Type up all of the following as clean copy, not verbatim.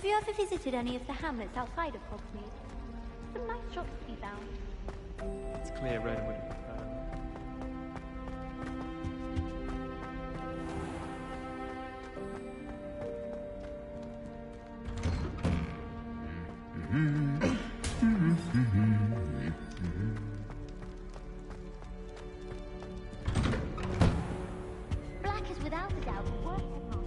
Have you ever visited any of the hamlets outside of Hogsmeade? Some nice shops to be found. It's clear Ronan would have Black is without a doubt the worst headmaster.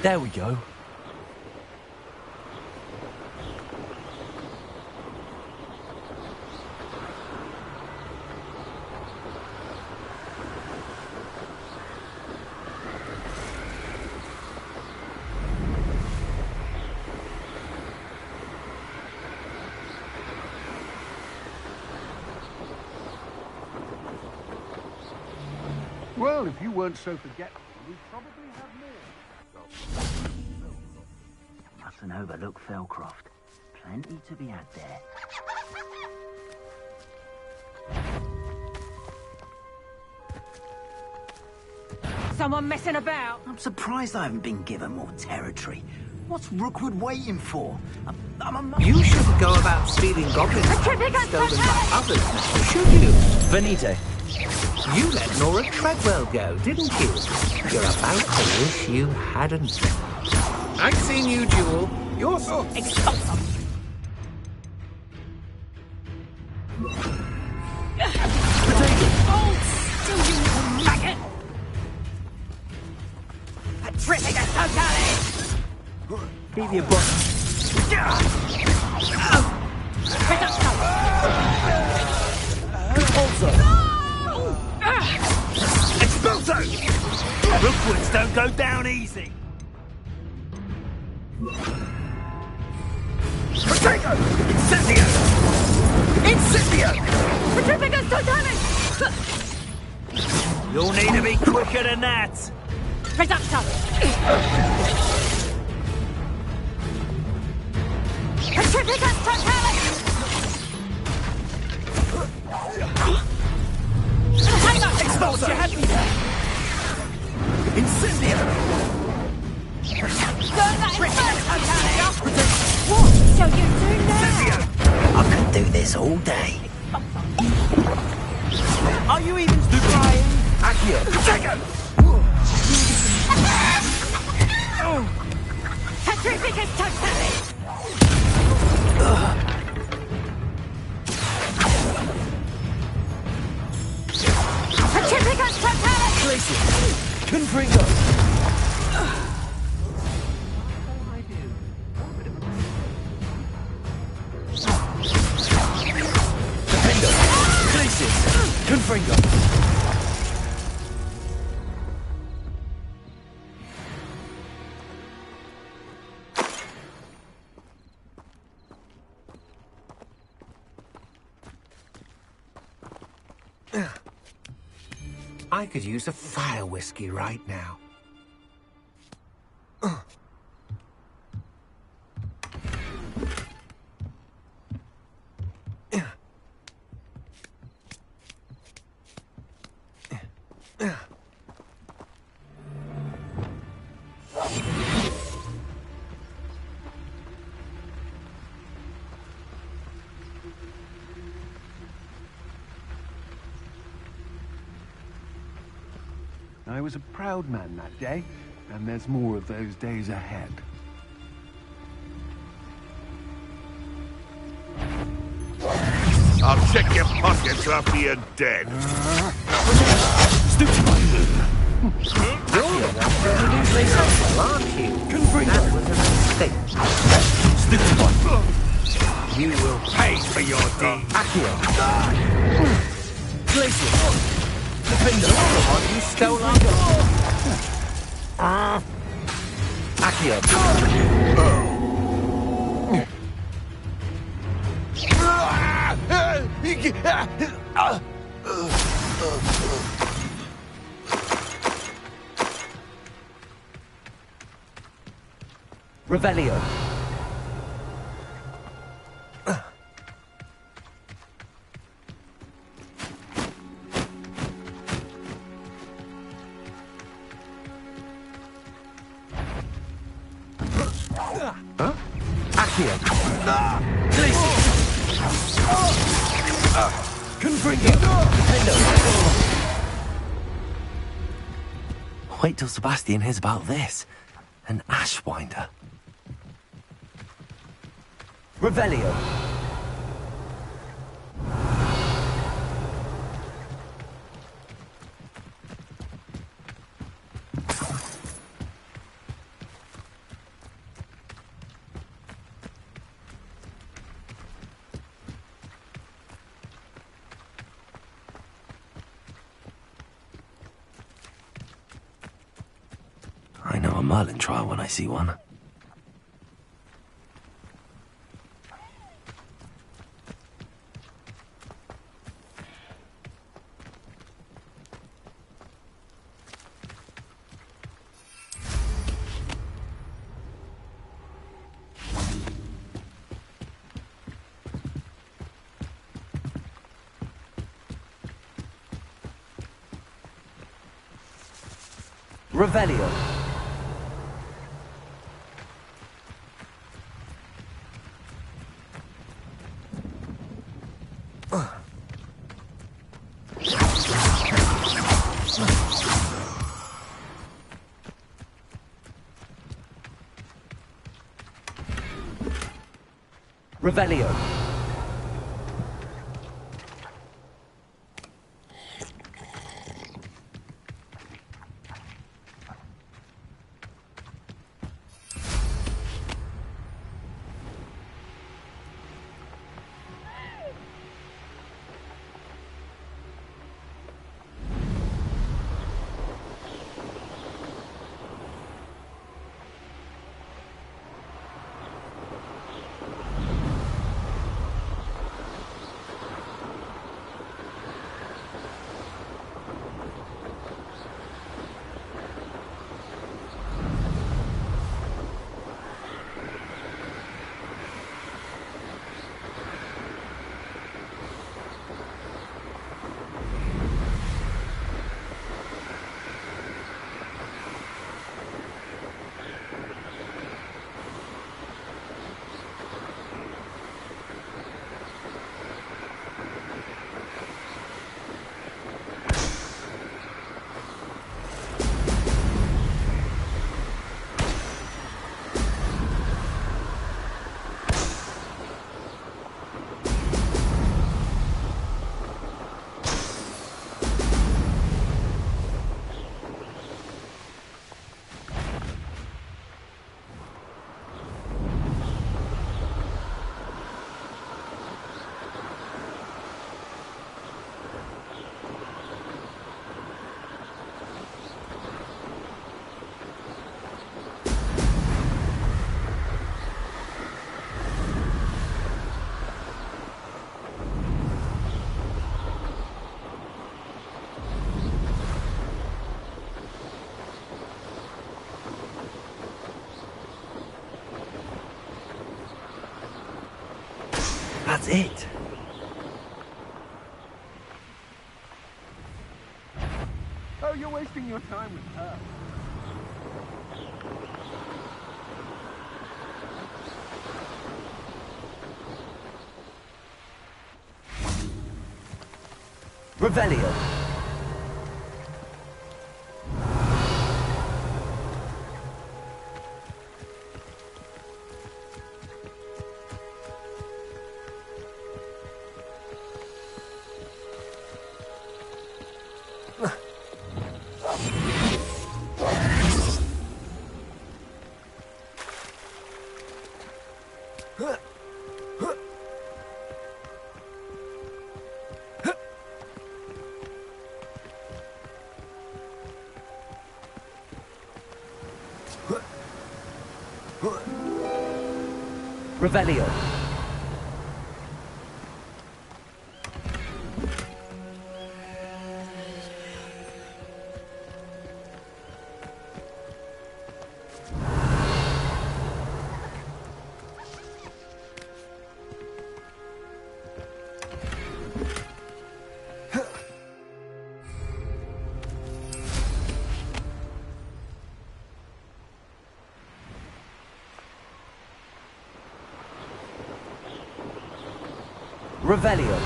There we go. Well, if you weren't so forgetful, we'd probably have more. Mustn't overlook Felcroft. Plenty to be had there. Someone messing about? I'm surprised I haven't been given more territory. What's Rookwood waiting for? I'm a... You shouldn't go about stealing goblins stolen by others now, should you? Venite. You let Nora Treadwell go, didn't you? You're about to wish you hadn't. I've seen you, Jewel. You're so... Expulsum! Oh, still you little maggot! Patricia Totale! Keep your butt. Expulso! Rookwoods don't go down easy. Protego! Incendio! Incendio! Patrificus Totale! You'll need to be quicker than that. Reducto! Patrificus Totale! Expulso! You had me there. Incendio! What shall you do now? I could do this all day. Are you even trying? Accio! Protego! Patrificus Totale! Patrificus Totale! Places. Confringo. Confringo. I could use a fire whiskey right now. I was a proud man that day, and there's more of those days ahead. I'll check your pockets after you're dead. You will pay for your deeds. Defender, the one you stole our Revelio. Wait till Sebastian hears about this. An Ashwinder. Revelio. I know a Merlin trial when I see one. Revelio. Revelio. That's it. Oh, you're wasting your time with her. Revelio. Revelio. Revelio.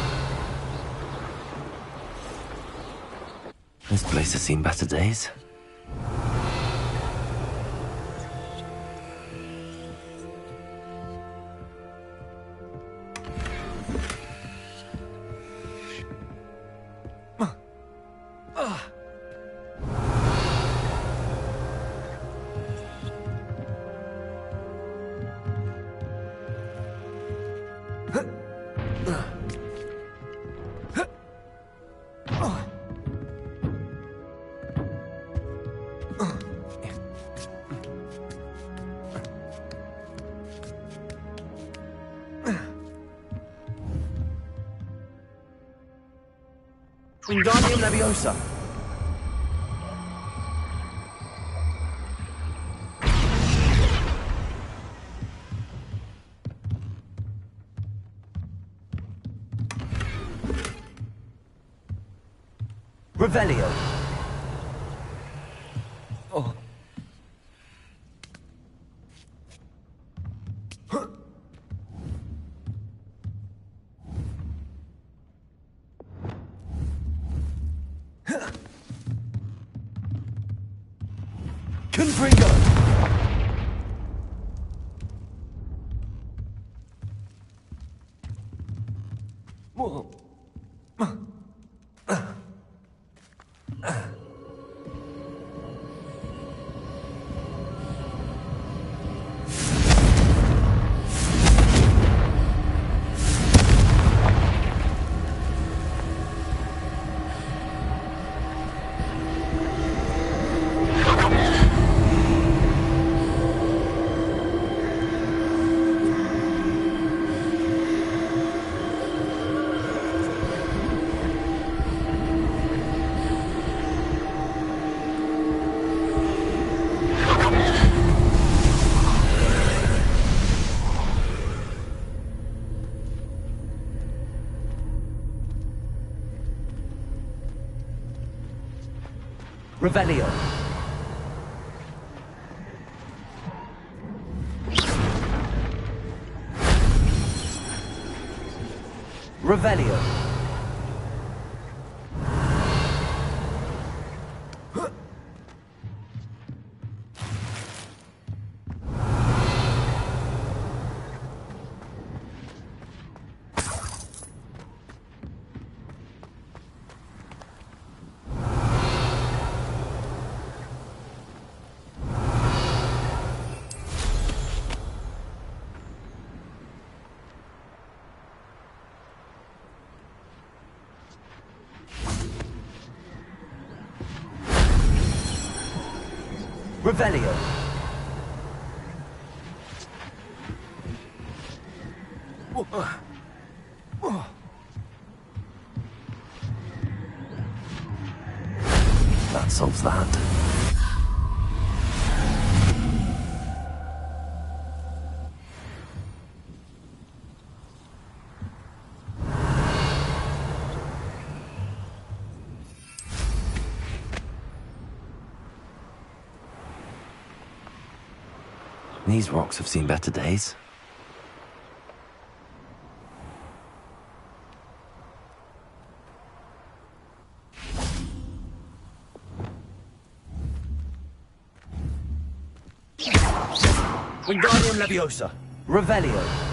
This place has seen better days. Wingardium Leviosa. Revelio. Oh. Confringo. Whoa. Revelio. Revelio. Revelio. That solves that. These rocks have seen better days. Wingardium Leviosa. Revelio.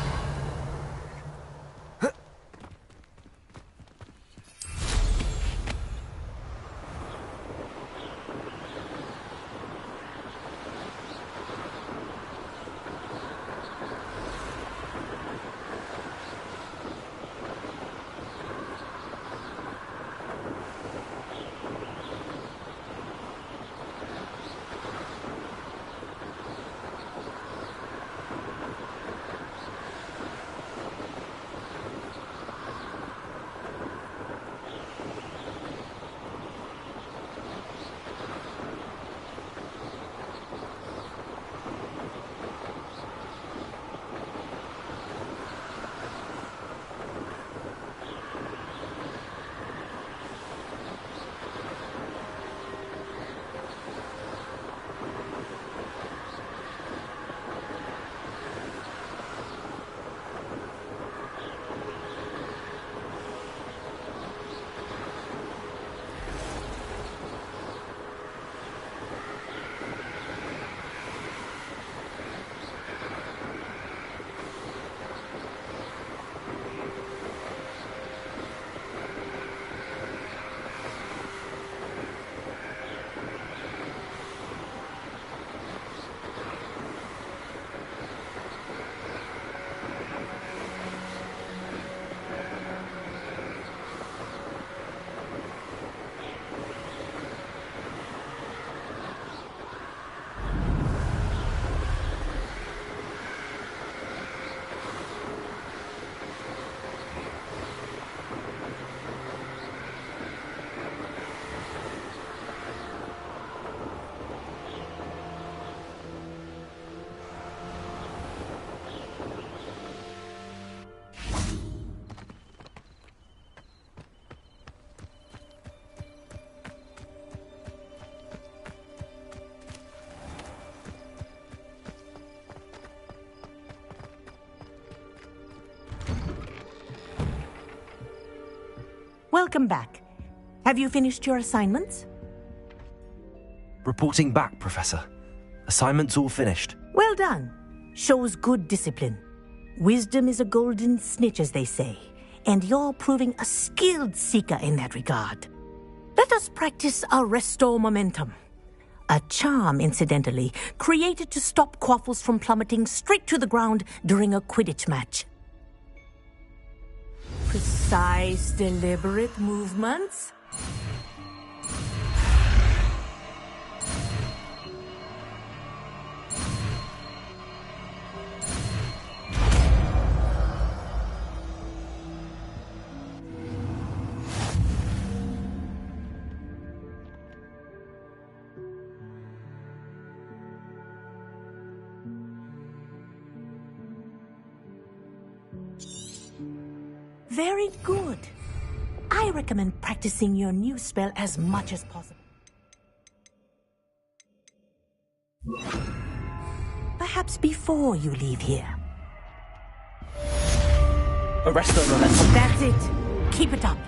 Welcome back. Have you finished your assignments? Reporting back, Professor. Assignments all finished. Well done. Shows good discipline. Wisdom is a golden snitch, as they say, and you're proving a skilled seeker in that regard. Let us practice our restore momentum. A charm, incidentally, created to stop quaffles from plummeting straight to the ground during a Quidditch match. Precise, deliberate movements. Very good. I recommend practicing your new spell as much as possible. Perhaps before you leave here. Arresto Momentum. That's it. Keep it up.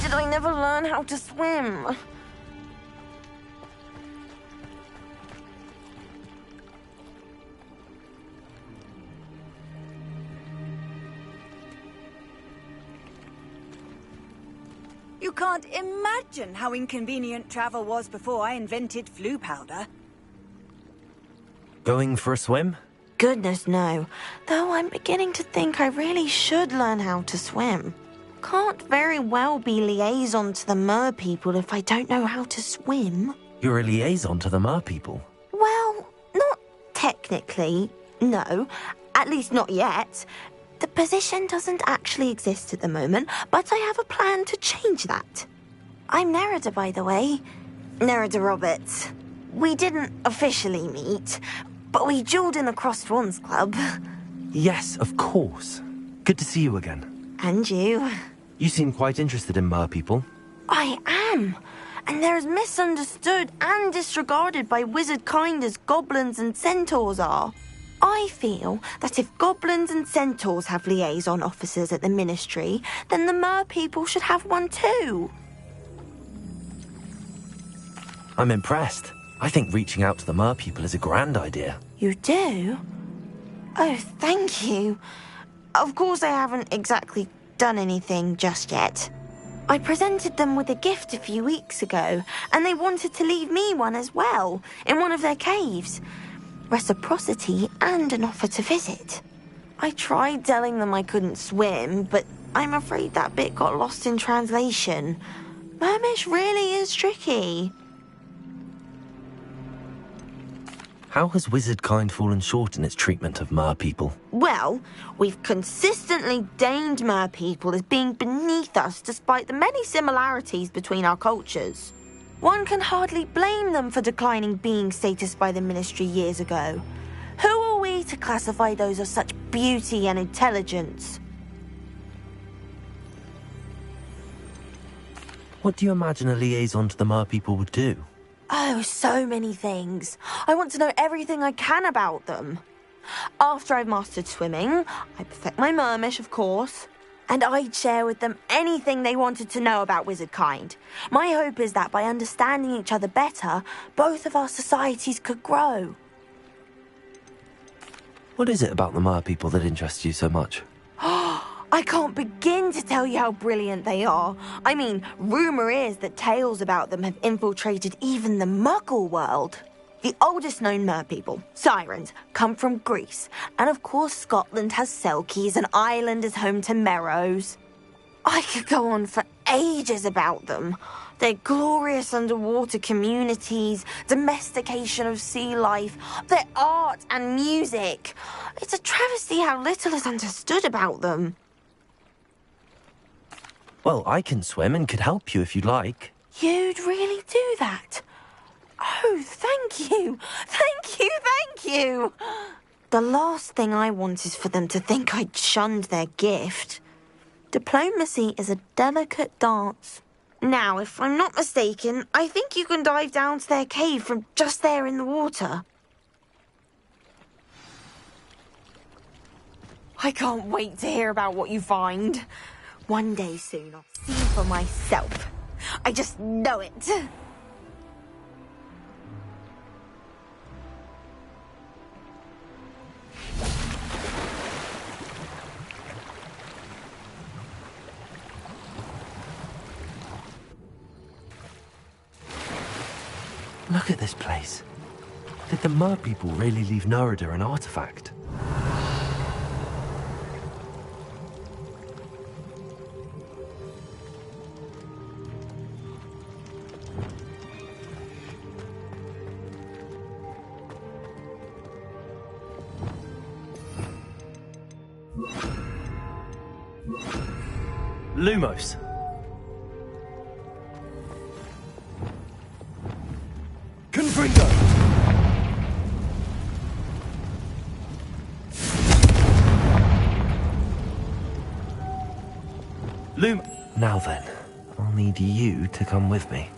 did I never learn how to swim? You can't imagine how inconvenient travel was before I invented flu powder. Going for a swim? Goodness, no. Though I'm beginning to think I really should learn how to swim. Can't very well be liaison to the mer people if I don't know how to swim. You're a liaison to the mer people? Well, not technically, no. At least not yet. The position doesn't actually exist at the moment, but I have a plan to change that. I'm Nerida, by the way. Nerida Roberts. We didn't officially meet, but we duelled in the Crossed Swans Club. Yes, of course. Good to see you again. And you. You seem quite interested in mer people. I am. And they're as misunderstood and disregarded by wizard kind as goblins and centaurs are. I feel that if goblins and centaurs have liaison officers at the Ministry, then the mer people should have one too. I'm impressed. I think reaching out to the mer people is a grand idea. You do? Oh, thank you. Of course I haven't exactly done anything just yet. I presented them with a gift a few weeks ago, and they wanted to leave me one as well, in one of their caves. Reciprocity and an offer to visit. I tried telling them I couldn't swim, but I'm afraid that bit got lost in translation. Mermish really is tricky. How has wizard kind fallen short in its treatment of mer people? Well, we've consistently deemed mer people as being beneath us despite the many similarities between our cultures. One can hardly blame them for declining being status by the Ministry years ago. Who are we to classify those of such beauty and intelligence? What do you imagine a liaison to the mer people would do? Oh, so many things. I want to know everything I can about them. After I've mastered swimming, I perfect my mermish, of course. And I'd share with them anything they wanted to know about wizard kind. My hope is that by understanding each other better, both of our societies could grow. What is it about the mer people that interests you so much? I can't begin to tell you how brilliant they are. I mean, rumour is that tales about them have infiltrated even the Muggle world. The oldest known mer people, sirens, come from Greece. And of course Scotland has Selkies and Ireland is home to Merrows. I could go on for ages about them. Their glorious underwater communities, domestication of sea life, their art and music. It's a travesty how little is understood about them. Well, I can swim and could help you if you'd like. You'd really do that? Oh, thank you. Thank you, thank you. The last thing I want is for them to think I'd shunned their gift. Diplomacy is a delicate dance. Now, if I'm not mistaken, I think you can dive down to their cave from just there in the water. I can't wait to hear about what you find. One day soon, I'll see for myself. I just know it. Look at this place. Did the mer people really leave Nerida an artifact? Lumos. Confringo. Now then, I'll need you to come with me.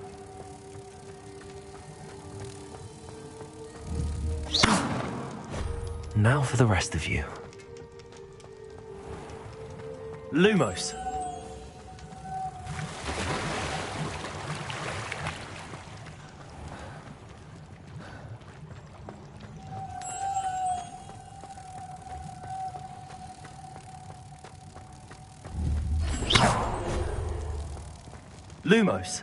Now for the rest of you. Lumos. Lumos.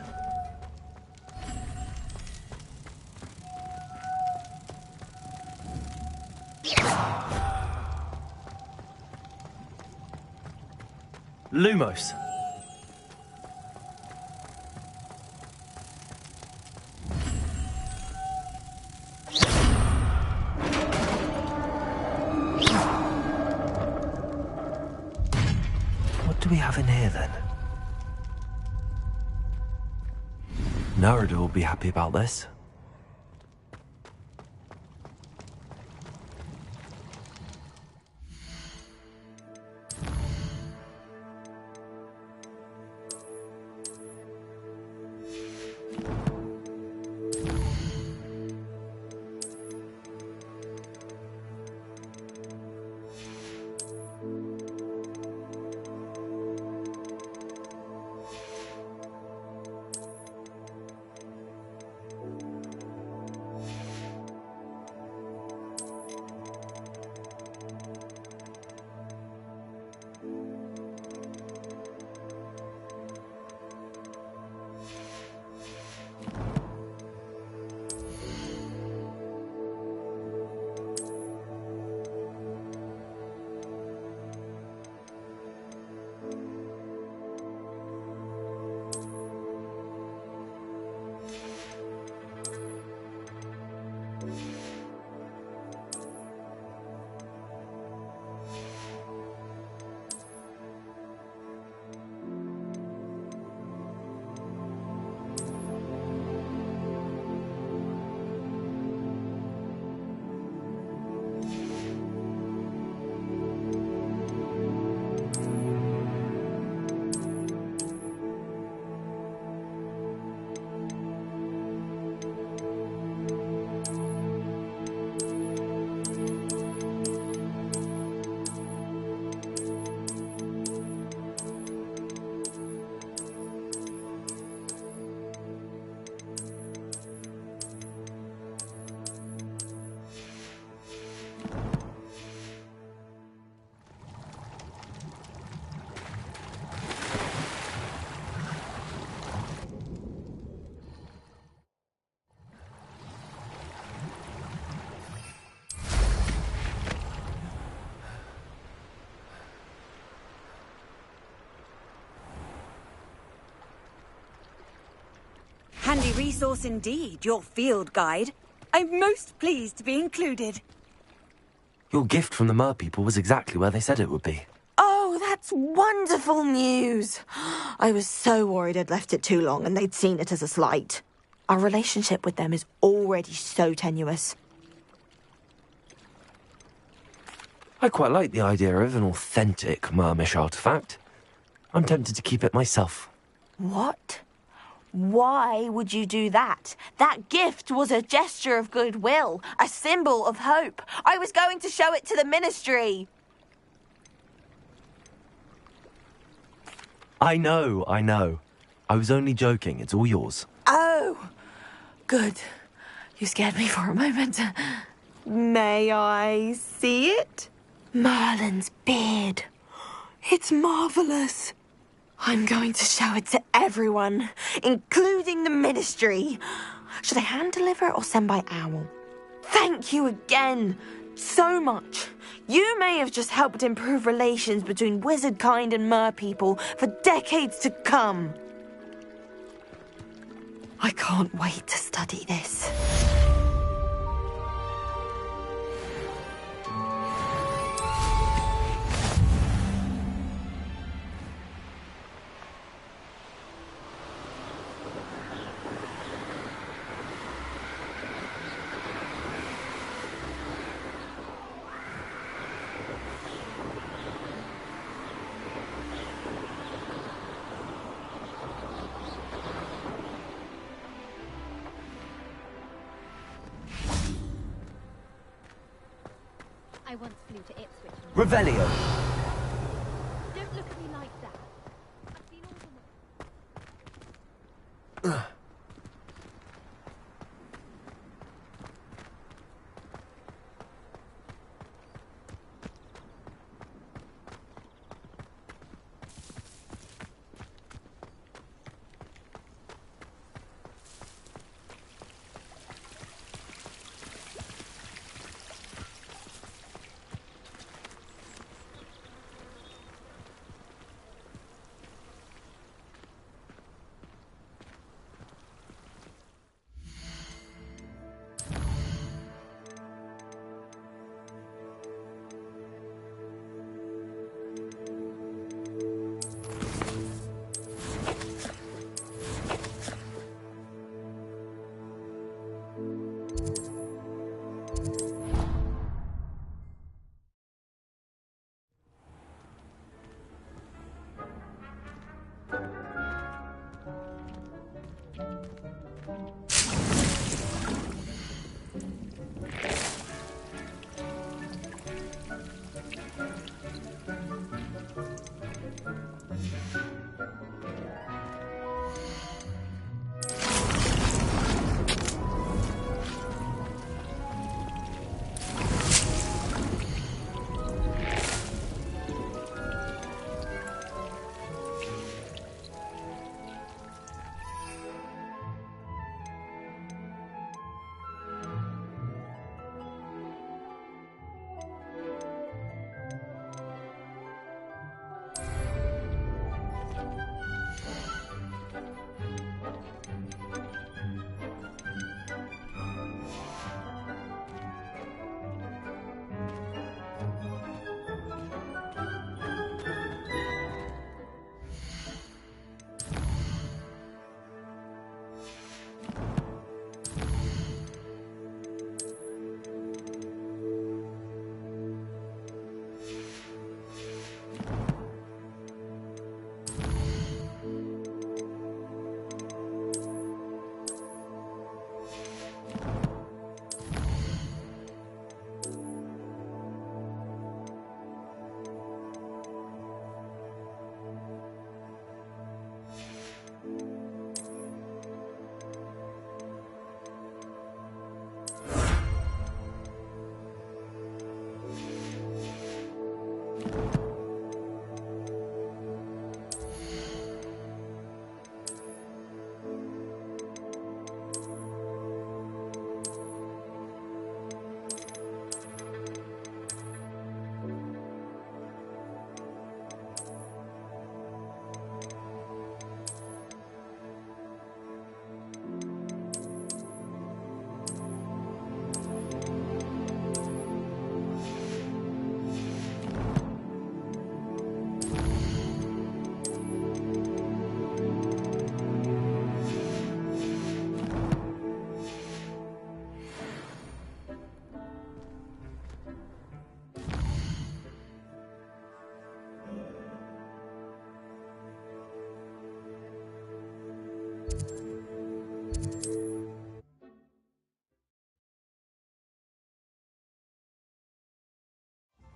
Lumos. What do we have in here then? Narada will be happy about this. Handy resource indeed, your field guide. I'm most pleased to be included. Your gift from the Mer people was exactly where they said it would be. Oh, that's wonderful news. I was so worried I'd left it too long and they'd seen it as a slight. Our relationship with them is already so tenuous. I quite like the idea of an authentic Mermish artifact. I'm tempted to keep it myself. What? Why would you do that? That gift was a gesture of goodwill, a symbol of hope. I was going to show it to the ministry. I know. I was only joking. It's all yours. Oh, good. You scared me for a moment. May I see it? Merlin's beard. It's marvellous. I'm going to show it to everyone, including the ministry. Should I hand deliver or send by owl? Thank you again so much. You may have just helped improve relations between wizard kind and mer people for decades to come. I can't wait to study this. I once flew to Ipswich. Revelio. Don't look at me like that. I've seen all the...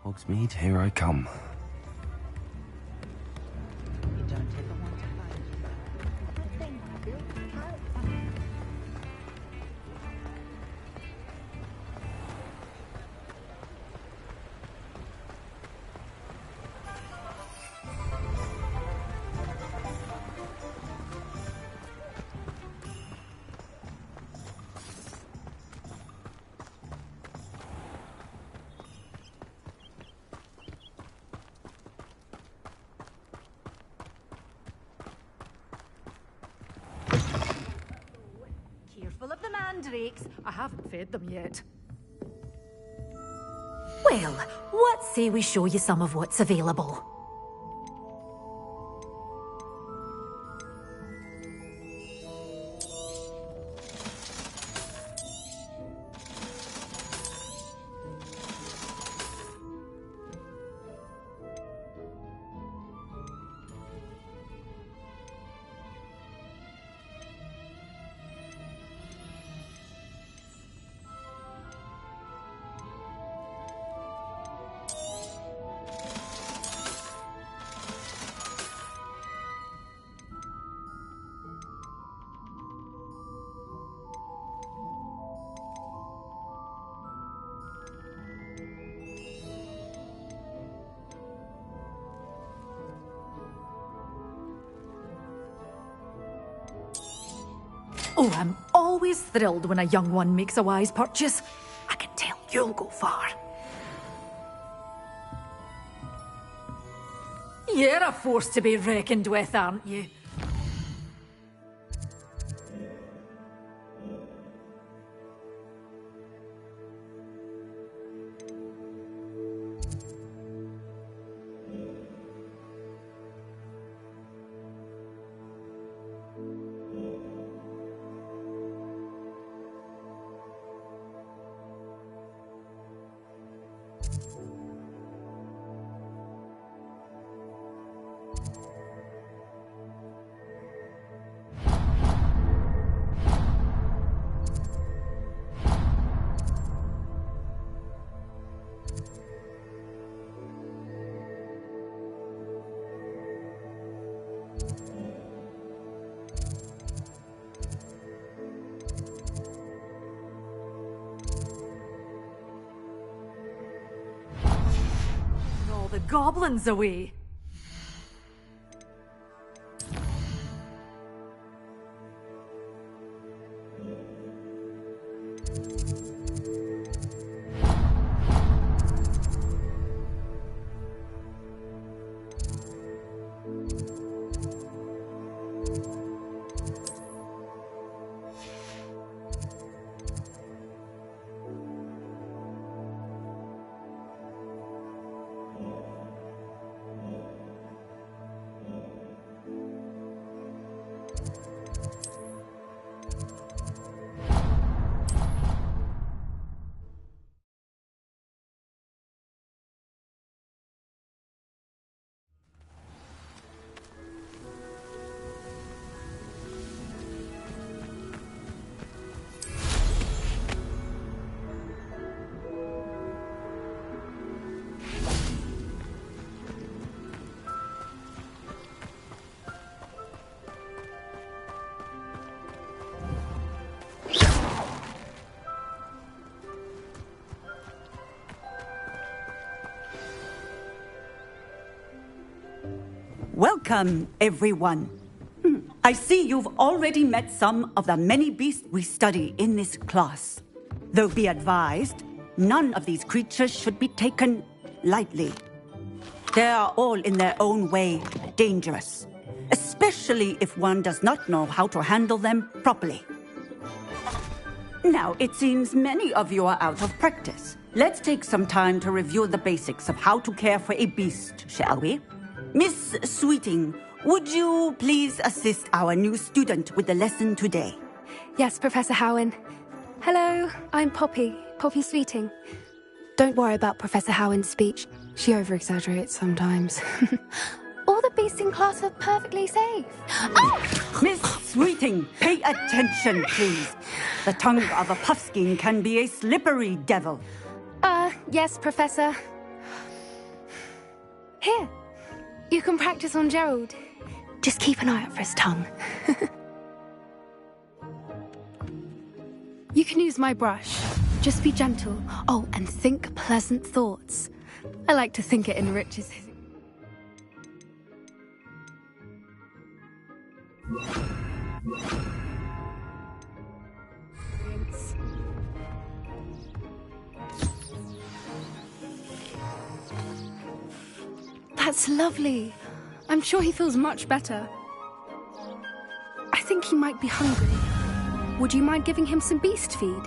Hogsmeade, here I come. Careful of the mandrakes. I haven't fed them yet. Well, what say we show you some of what's available? Oh, I'm always thrilled when a young one makes a wise purchase. I can tell you'll go far. You're a force to be reckoned with, aren't you? The goblins away. Welcome, everyone. I see you've already met some of the many beasts we study in this class. Though be advised, none of these creatures should be taken lightly. They are all in their own way dangerous, especially if one does not know how to handle them properly. Now, it seems many of you are out of practice. Let's take some time to review the basics of how to care for a beast, shall we? Miss Sweeting, would you please assist our new student with the lesson today? Yes, Professor Howen. Hello, I'm Poppy Sweeting. Don't worry about Professor Howen's speech. She over-exaggerates sometimes. All the beasts in class are perfectly safe. Oh! Miss Sweeting, pay attention, please. The tongue of a puffskein can be a slippery devil. Yes, Professor. Here, you can practice on Gerald. Just keep an eye out for his tongue. You can use my brush. Just be gentle. Oh, and think pleasant thoughts. I like to think it enriches his... That's lovely. I'm sure he feels much better. I think he might be hungry. Would you mind giving him some beast feed?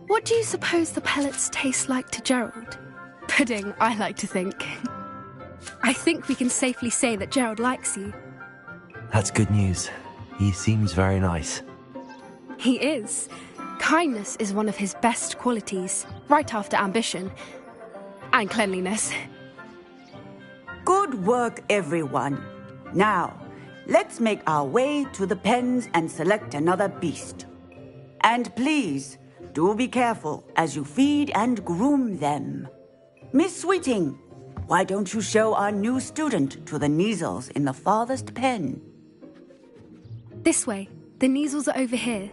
What do you suppose the pellets taste like to Gerald? Pudding, I like to think. I think we can safely say that Gerald likes you. That's good news. He seems very nice. He is. Kindness is one of his best qualities, right after ambition. And cleanliness. Good work, everyone. Now, let's make our way to the pens and select another beast. And please, do be careful as you feed and groom them. Miss Sweeting, why don't you show our new student to the Kneazles in the farthest pen? This way. The Kneazles are over here.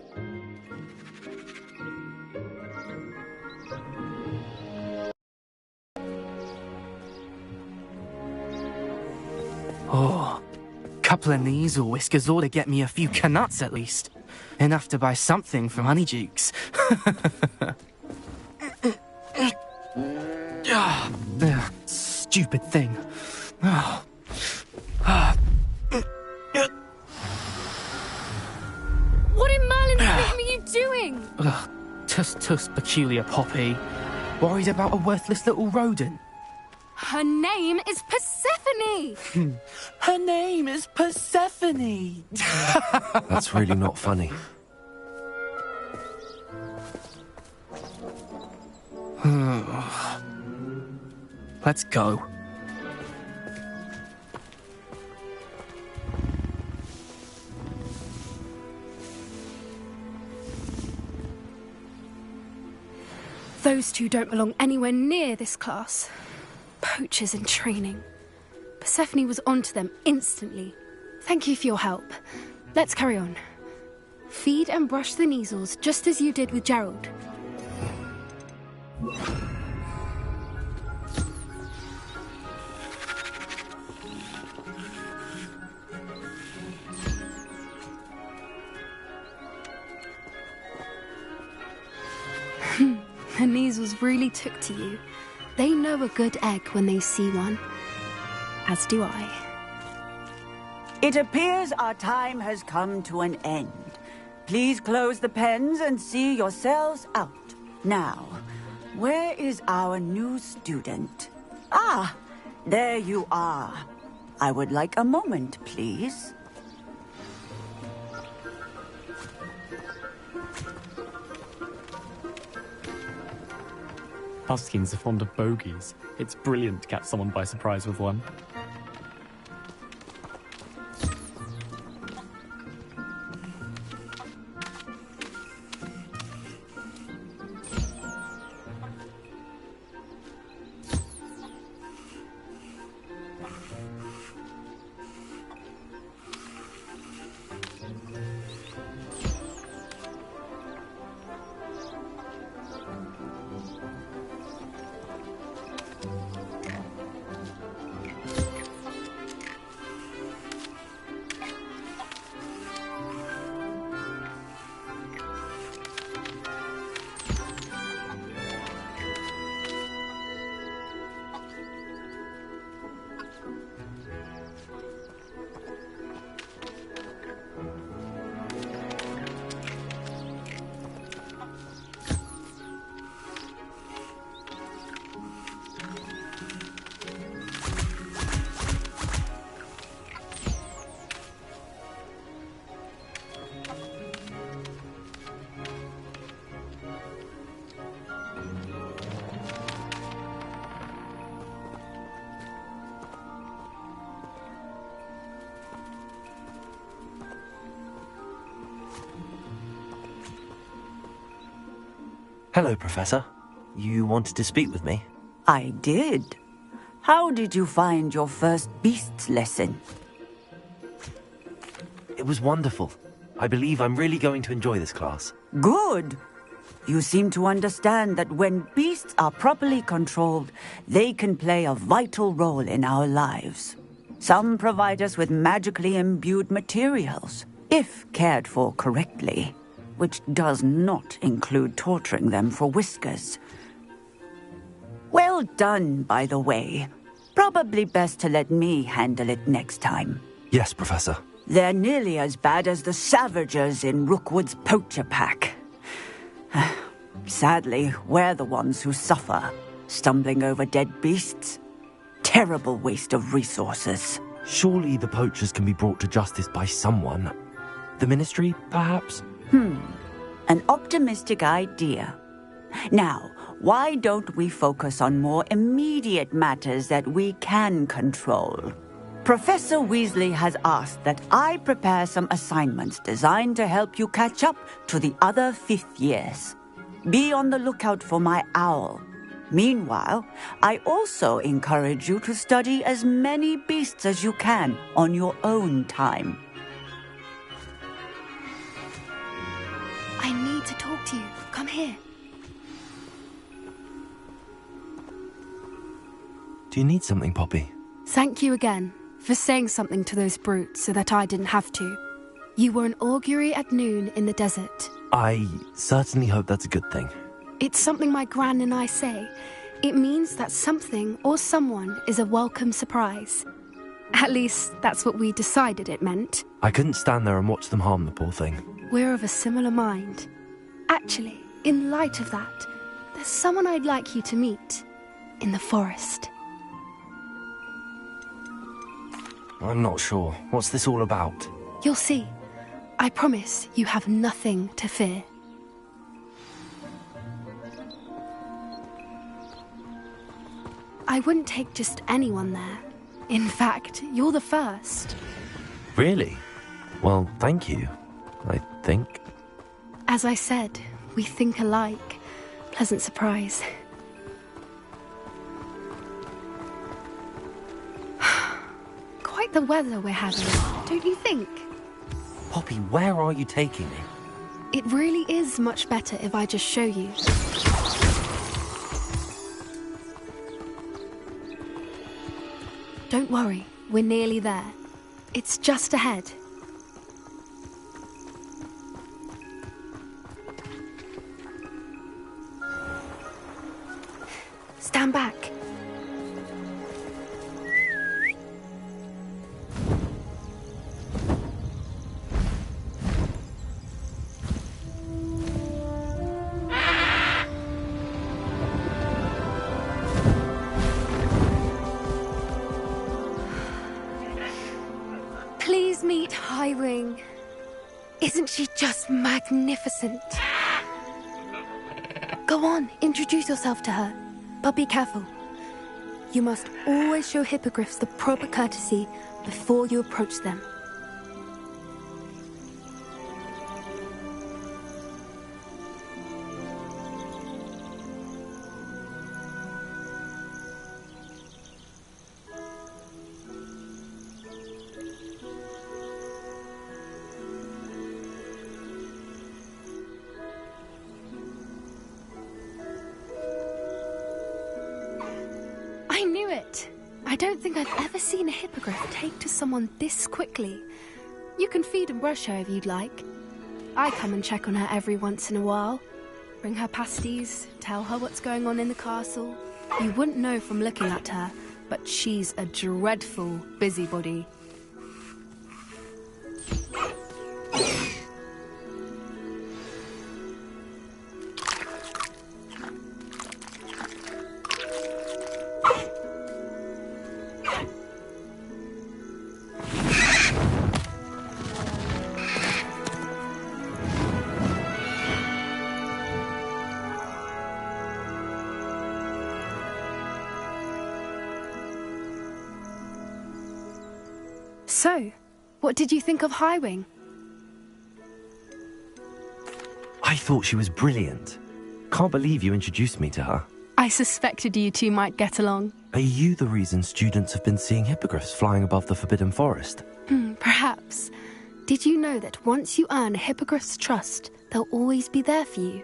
Oh, couple of Kneazle whiskers ought to get me a few canuts at least. Enough to buy something from Honeydukes. Stupid thing. What in Merlin's name are you doing? Tuss, peculiar Poppy. Worried about a worthless little rodent. Her name is Persephone! Her name is Persephone! That's really not funny. Let's go. Those two don't belong anywhere near this class. Poachers in training. Persephone was onto them instantly. Thank you for your help. Let's carry on. Feed and brush the Kneazles just as you did with Gerald. The Kneazles really took to you. They know a good egg when they see one. As do I. It appears our time has come to an end. Please close the pens and see yourselves out. Now, where is our new student? Ah, there you are. I would like a moment, please. Huskins are fond of bogies. It's brilliant to catch someone by surprise with one. Hello, Professor. You wanted to speak with me? I did. How did you find your first beasts lesson? It was wonderful. I believe I'm really going to enjoy this class. Good. You seem to understand that when beasts are properly controlled, they can play a vital role in our lives. Some provide us with magically imbued materials, if cared for correctly, which does not include torturing them for whiskers. Well done, by the way. Probably best to let me handle it next time. Yes, Professor. They're nearly as bad as the Savagers in Rookwood's poacher pack. Sadly, we're the ones who suffer, stumbling over dead beasts. Terrible waste of resources. Surely the poachers can be brought to justice by someone. The Ministry, perhaps? An optimistic idea. Now, why don't we focus on more immediate matters that we can control? Professor Weasley has asked that I prepare some assignments designed to help you catch up to the other 5th years. Be on the lookout for my owl. Meanwhile, I also encourage you to study as many beasts as you can on your own time. I need to talk to you. Come here. Do you need something, Poppy? Thank you again for saying something to those brutes so that I didn't have to. You were an augury at noon in the desert. I certainly hope that's a good thing. It's something my gran and I say. It means that something or someone is a welcome surprise. At least, that's what we decided it meant. I couldn't stand there and watch them harm the poor thing. We're of a similar mind. Actually, in light of that, there's someone I'd like you to meet. In the forest. I'm not sure. What's this all about? You'll see. I promise you have nothing to fear. I wouldn't take just anyone there. In fact, you're the first. Really? Well, thank you, I think. As I said, we think alike. Pleasant surprise. Quite the weather we're having, don't you think? Poppy, where are you taking me? It really is much better if I just show you. Don't worry, we're nearly there. It's just ahead. Stand back. Please meet Highwing. Isn't she just magnificent? Go on, introduce yourself to her. But be careful. You must always show hippogriffs the proper courtesy before you approach them. I knew it! I don't think I've ever seen a hippogriff take to someone this quickly. You can feed and brush her if you'd like. I come and check on her every once in a while. Bring her pasties, tell her what's going on in the castle. You wouldn't know from looking at her, but she's a dreadful busybody. So, what did you think of Highwing? I thought she was brilliant. Can't believe you introduced me to her. I suspected you two might get along. Are you the reason students have been seeing hippogriffs flying above the Forbidden Forest? Perhaps. Did you know that once you earn a hippogriff's trust, they'll always be there for you?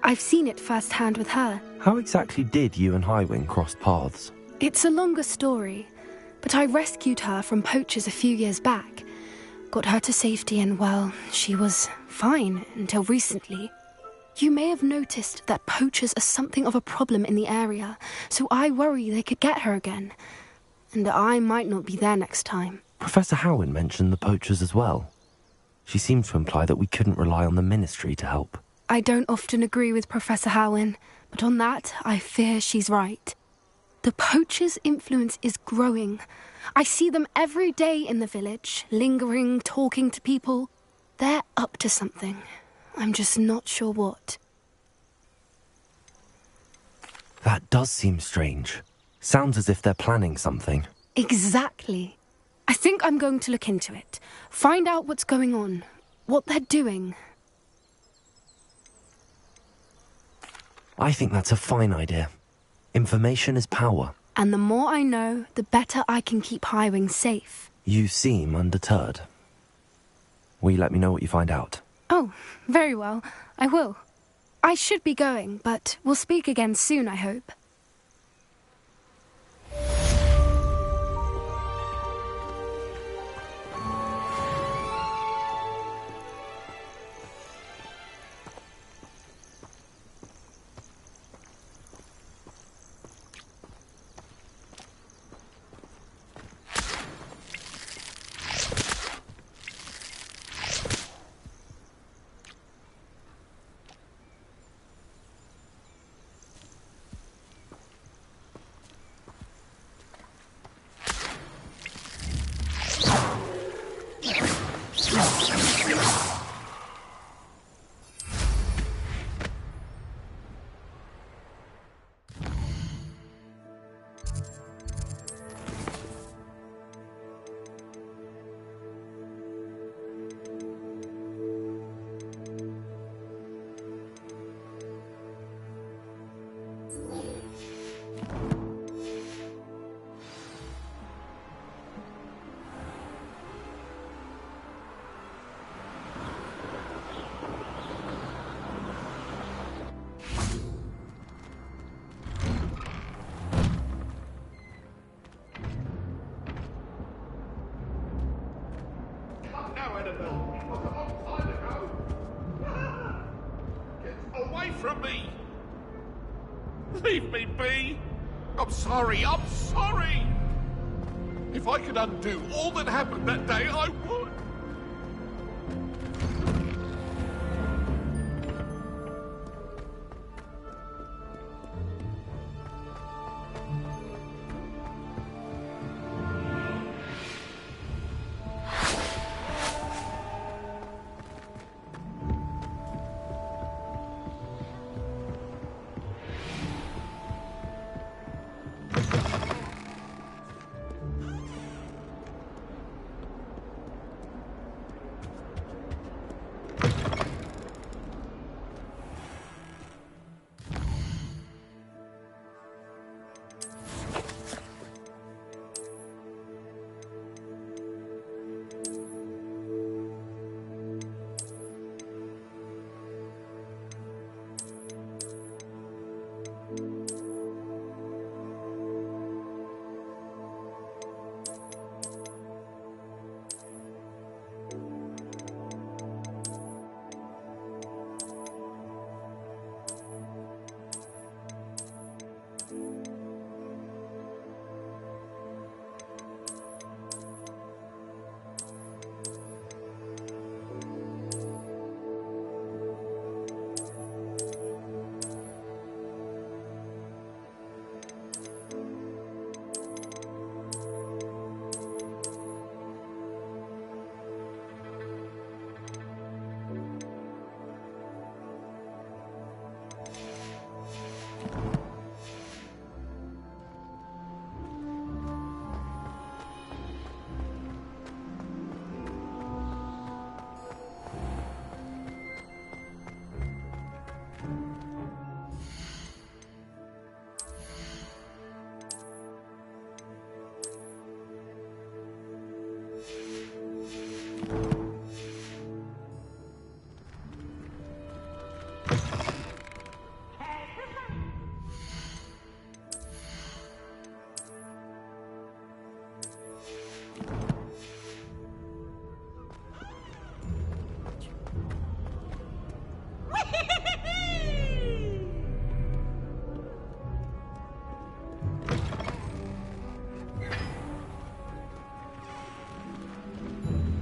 I've seen it firsthand with her. How exactly did you and Highwing cross paths? It's a longer story, but I rescued her from poachers a few years back. Got her to safety and, well, she was fine until recently. You may have noticed that poachers are something of a problem in the area, so I worry they could get her again. And I might not be there next time. Professor Howin mentioned the poachers as well. She seemed to imply that we couldn't rely on the Ministry to help. I don't often agree with Professor Howin, but on that, I fear she's right. The poachers' influence is growing. I see them every day in the village, lingering, talking to people. They're up to something. I'm just not sure what. That does seem strange. Sounds as if they're planning something. Exactly. I think I'm going to look into it. Find out what's going on. What they're doing. I think that's a fine idea. Information is power. And the more I know, the better I can keep Highwing safe. You seem undeterred. Will you let me know what you find out? Oh, very well. I will. I should be going, but we'll speak again soon, I hope. From me! Leave me be! I'm sorry, I'm sorry! If I could undo all that happened that day, I would!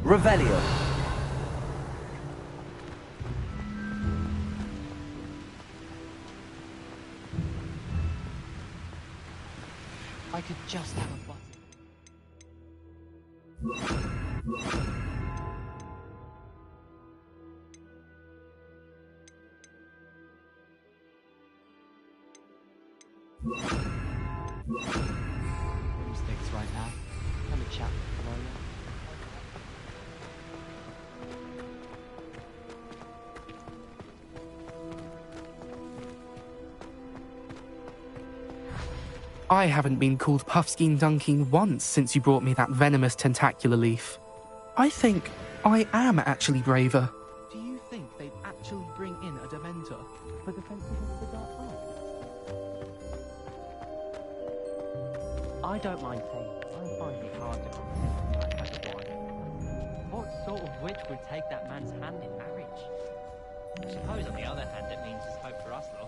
Revelio. I could just have a button. Sticks right now. Have a chat with Gloria. I haven't been called Puffskein Dunkeen once since you brought me that venomous tentacular leaf. I think I am actually braver. Do you think they'd actually bring in a Dementor for defense against the dark arts? I don't mind saying I find it hard to comprehend that as a wife. What sort of witch would take that man's hand in marriage? I suppose on the other hand it means there's hope for us lot.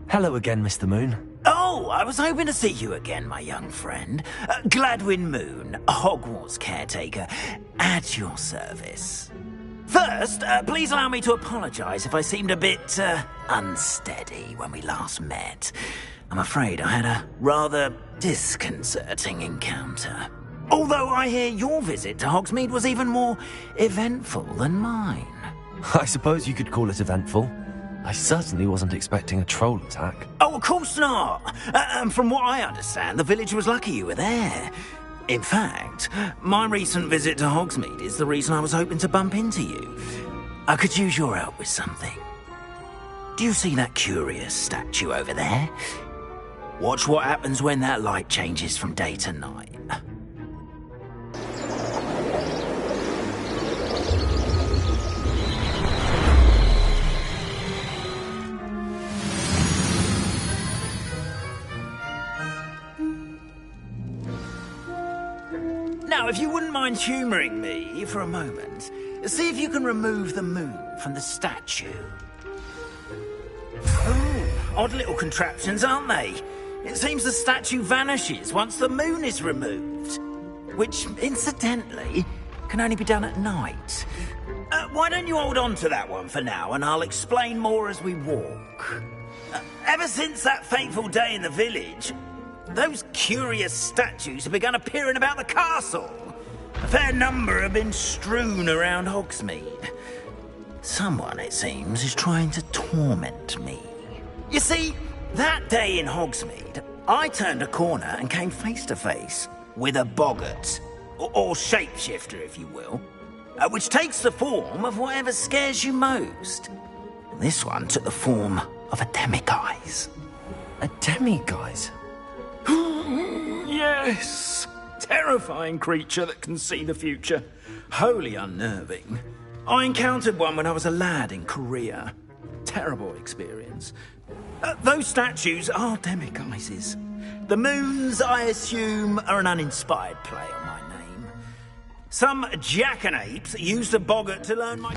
Hello again, Mr. Moon. Oh, I was hoping to see you again, my young friend. Gladwin Moon, Hogwarts caretaker, at your service. First, please allow me to apologise if I seemed a bit unsteady when we last met. I'm afraid I had a rather disconcerting encounter. Although I hear your visit to Hogsmeade was even more eventful than mine. I suppose you could call it eventful. I certainly wasn't expecting a troll attack. Oh, of course not. And from what I understand, the village was lucky you were there. In fact, my recent visit to Hogsmeade is the reason I was hoping to bump into you. I could use your help with something. Do you see that curious statue over there? Watch what happens when that light changes from day to night. Now, if you wouldn't mind humouring me for a moment, see if you can remove the moon from the statue. Oh, odd little contraptions, aren't they? It seems the statue vanishes once the moon is removed. Which, incidentally, can only be done at night. Why don't you hold on to that one for now, and I'll explain more as we walk. Ever since that fateful day in the village, those curious statues have begun appearing about the castle. A fair number have been strewn around Hogsmeade. Someone, it seems, is trying to torment me. You see, that day in Hogsmeade, I turned a corner and came face to face with a boggart, or shapeshifter, if you will, which takes the form of whatever scares you most. This one took the form of a demiguise. A demiguise? Yes! Terrifying creature that can see the future. Wholly unnerving. I encountered one when I was a lad in Korea. Terrible experience. Those statues are demiguises. The moons, I assume, are an uninspired play on my name. Some jackanapes used a boggart to learn my...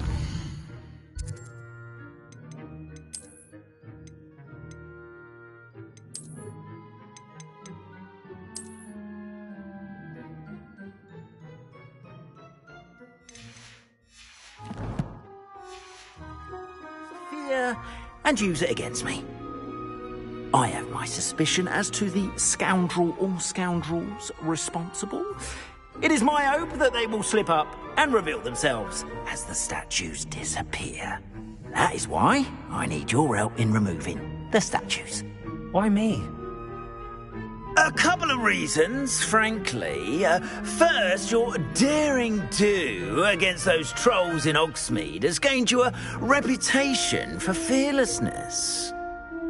and use it against me. I have my suspicion as to the scoundrel or scoundrels responsible. It is my hope that they will slip up and reveal themselves as the statues disappear. That is why I need your help in removing the statues. Why me? A couple of reasons, frankly. First, your daring do against those trolls in Hogsmeade has gained you a reputation for fearlessness.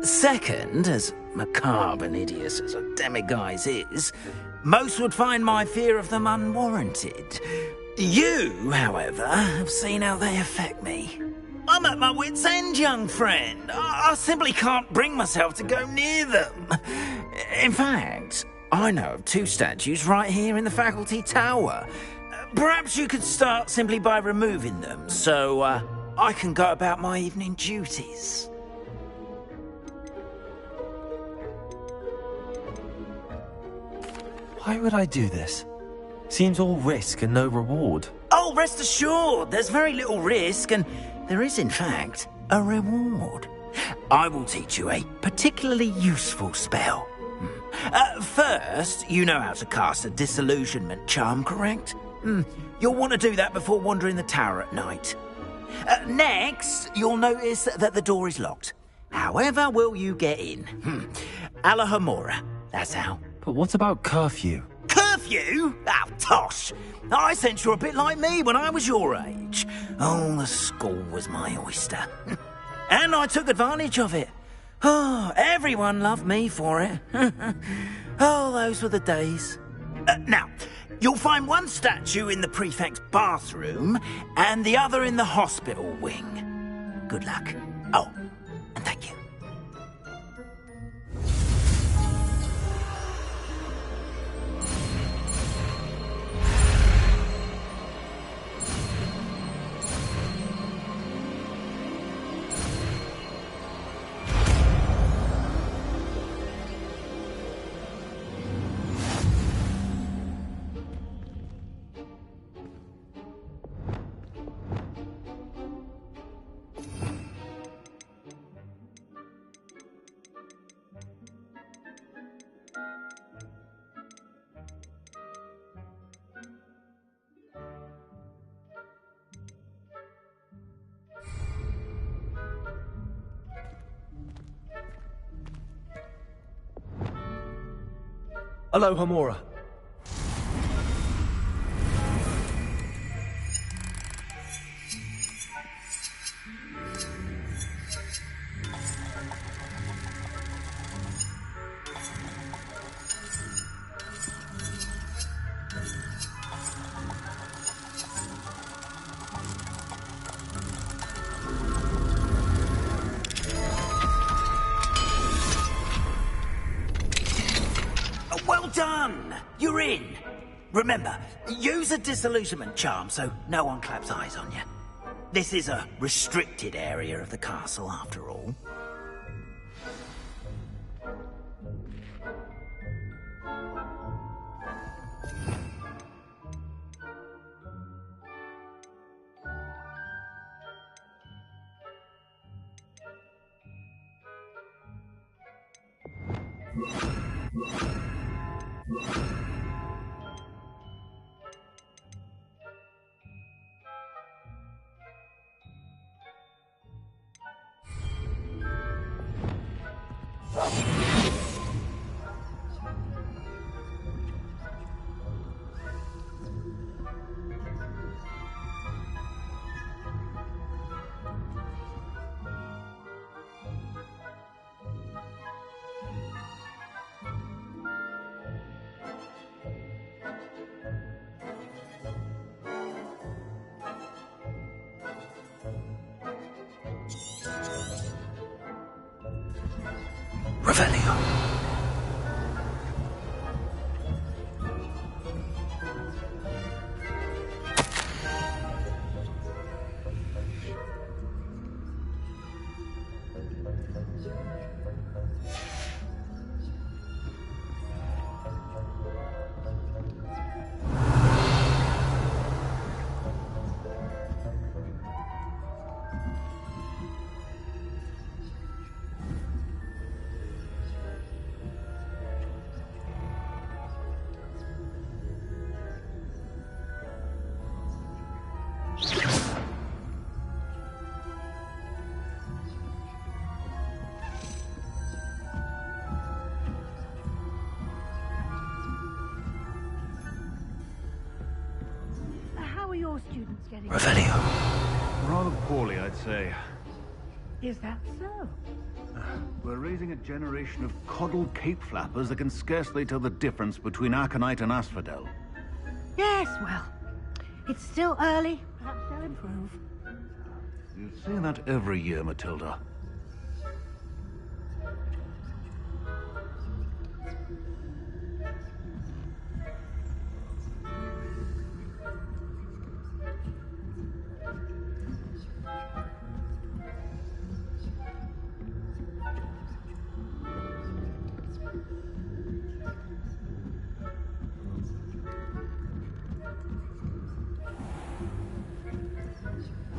Second, as macabre and hideous as a demiguise is, most would find my fear of them unwarranted. You, however, have seen how they affect me. I'm at my wit's end, young friend. I simply can't bring myself to go near them. In fact, I know of 2 statues right here in the faculty tower. Perhaps you could start simply by removing them, so I can go about my evening duties. Why would I do this? Seems all risk and no reward. Oh, rest assured, there's very little risk, and there is, in fact, a reward. I will teach you a particularly useful spell. First, you know how to cast a disillusionment charm, correct? You'll want to do that before wandering the tower at night. Next, you'll notice that the door is locked. However will you get in? Alahomora, that's how. But what about curfew? Curfew? Oh, tosh. I sense you're a bit like me when I was your age. Oh, the school was my oyster. And I took advantage of it. Oh, everyone loved me for it. Oh, those were the days. Now, you'll find one statue in the prefect's bathroom and the other in the hospital wing. Good luck. Oh, and thank you. Hello, Homora. Well done! You're in. Remember, use a disillusionment charm so no one claps eyes on you. This is a restricted area of the castle, after all. Revelio. your students getting Revelio. Rather poorly, I'd say. Is that so? We're raising a generation of coddled cape flappers that can scarcely tell the difference between aconite and asphodel. Yes, well, it's still early. Perhaps they'll improve. You say that every year, Matilda.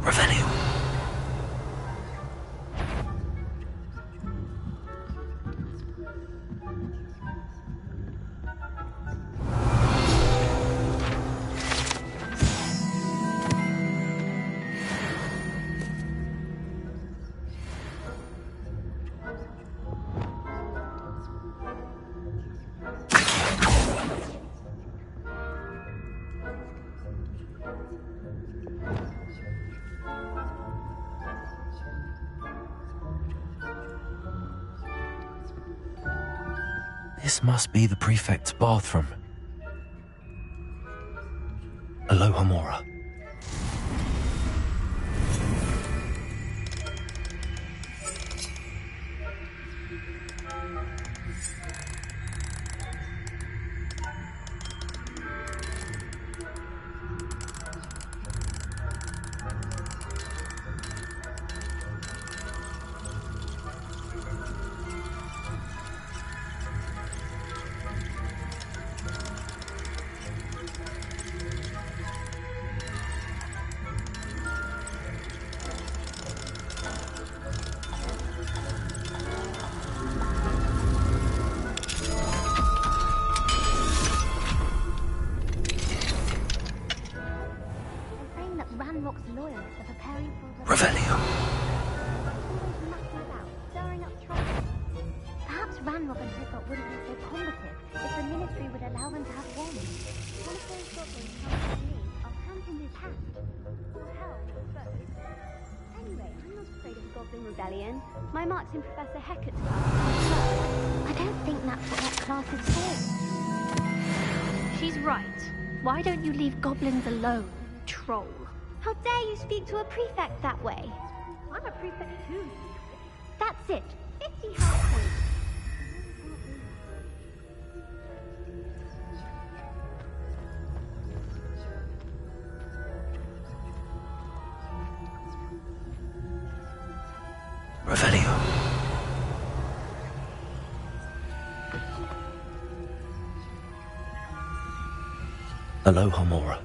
Revelio. This must be the prefect's bathroom. Aloha Mora. Revelio. Perhaps Ranrock and Hickok wouldn't be so combative if the Ministry would allow them to have wands. One of those goblins comes to me, I'll hand him his hand. Or hell, I suppose. Anyway, I'm not afraid of a goblin rebellion. My mark's in Professor Hecat's class. I don't think that's what that class is for. She's right. Why don't you leave goblins alone, troll? How dare you speak to a prefect that way? I'm a prefect too. That's it. 50 health points. Revelio. Aloha Mora.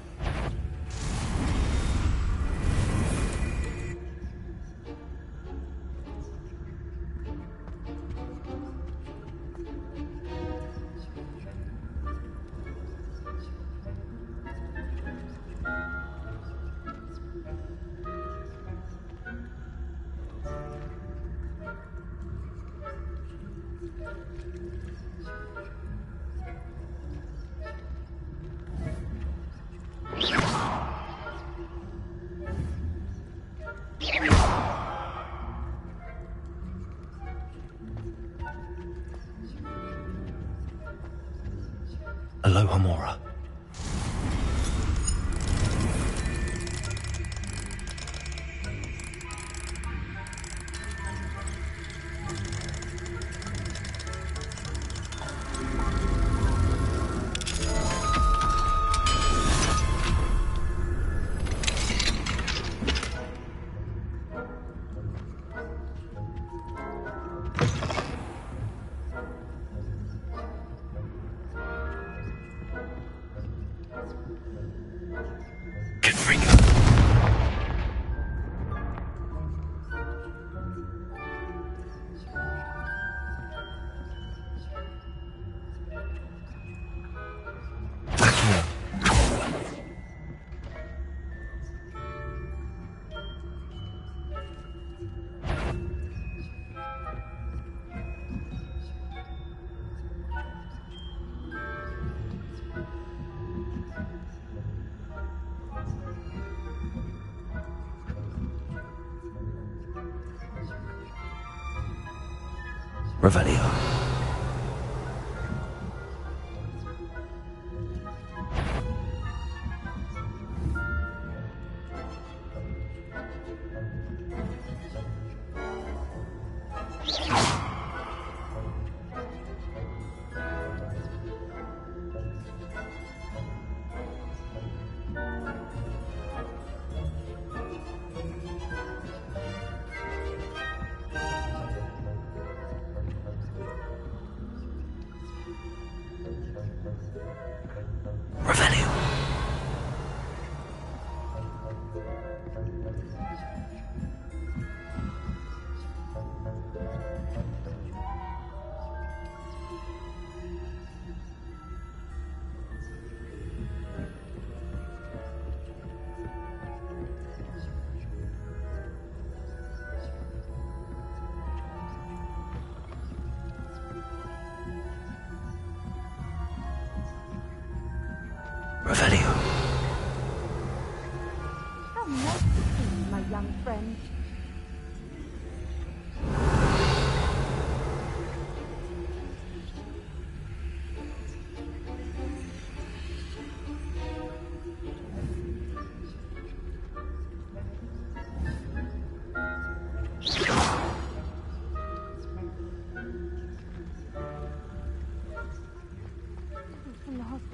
Aloha Mora. Revelio. Revelio. How nice to see you, my young friend.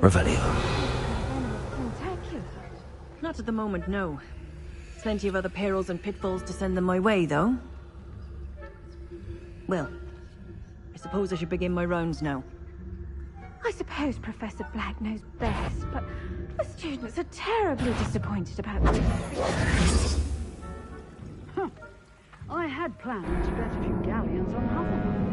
Revelio. Not at the moment, no. Plenty of other perils and pitfalls to send them my way, though. Well, I suppose I should begin my rounds now. I suppose Professor Black knows best, but the students are terribly disappointed about this. Huh. I had planned to bet a few galleons on Hogwarts.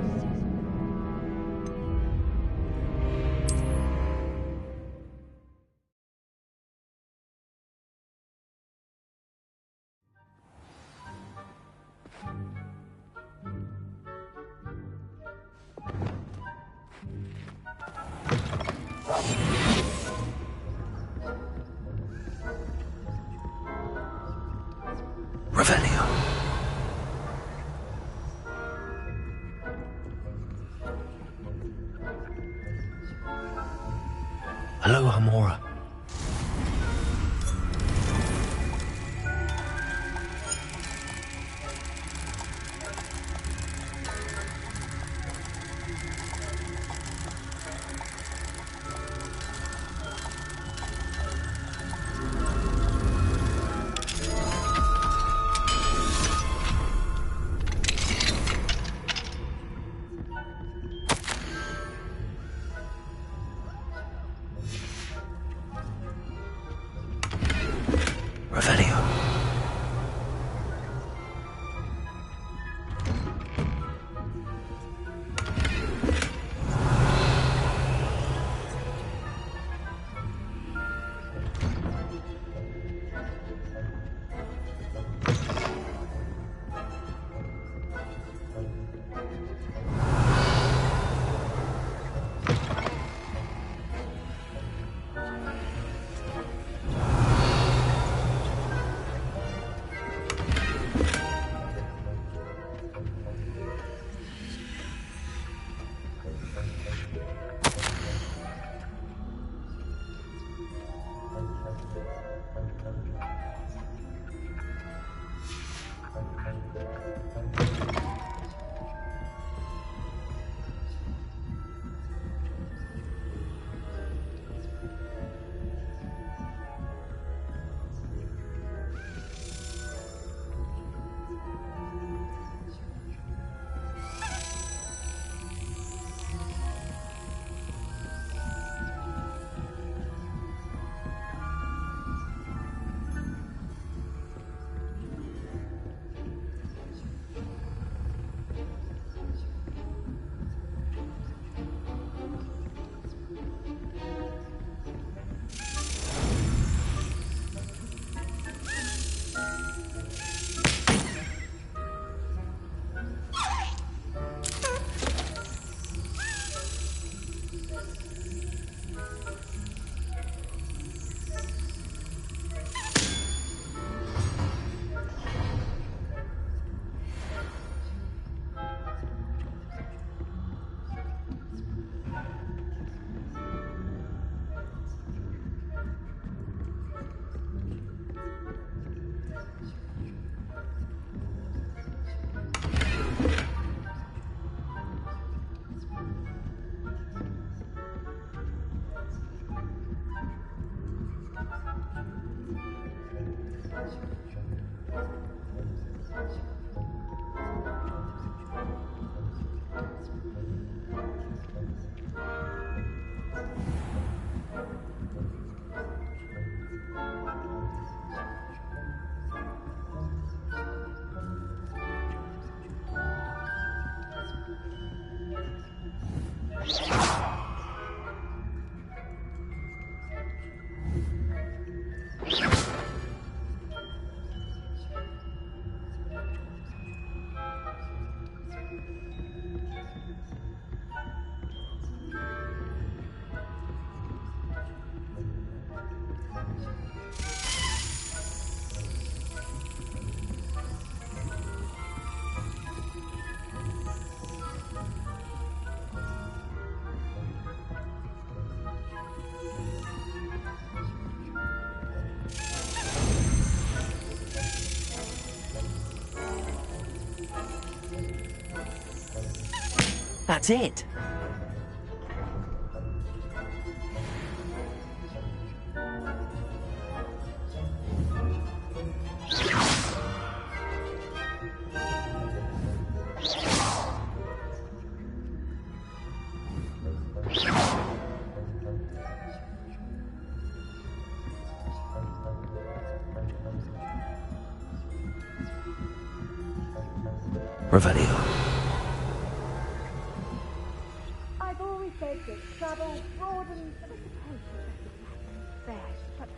Revelio. Hello, Hamora. Revelio. that it? Revelio. I've always said that travel broadens the there, but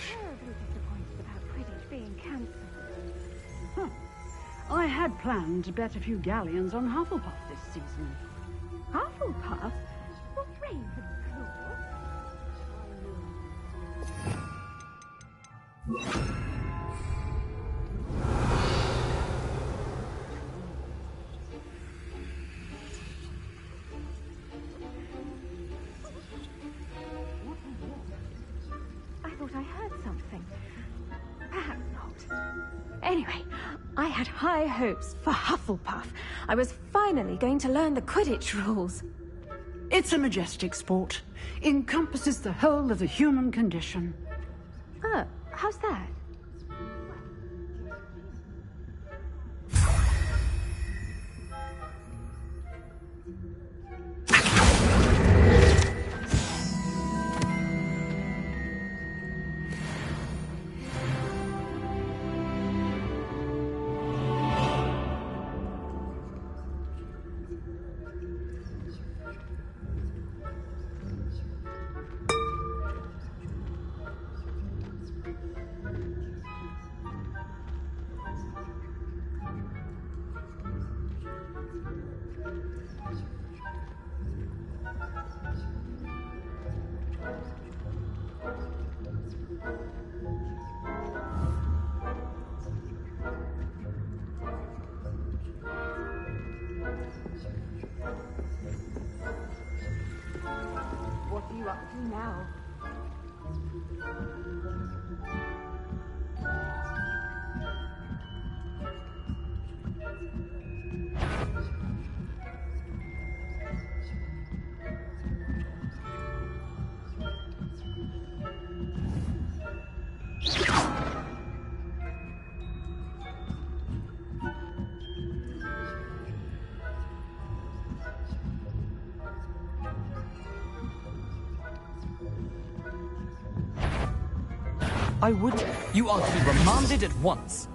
terribly disappointed about Quidditch being cancelled. I had planned to bet a few galleons on Hufflepuff this season. Hufflepuff? Not Ravenclaw? I thought I heard something. Perhaps not. Anyway, I had high hopes for Hufflepuff. I was finally going to learn the Quidditch rules. It's a majestic sport. Encompasses the whole of the human condition. Oh, how's that? What are you up to now? I would... You are to be remanded at once.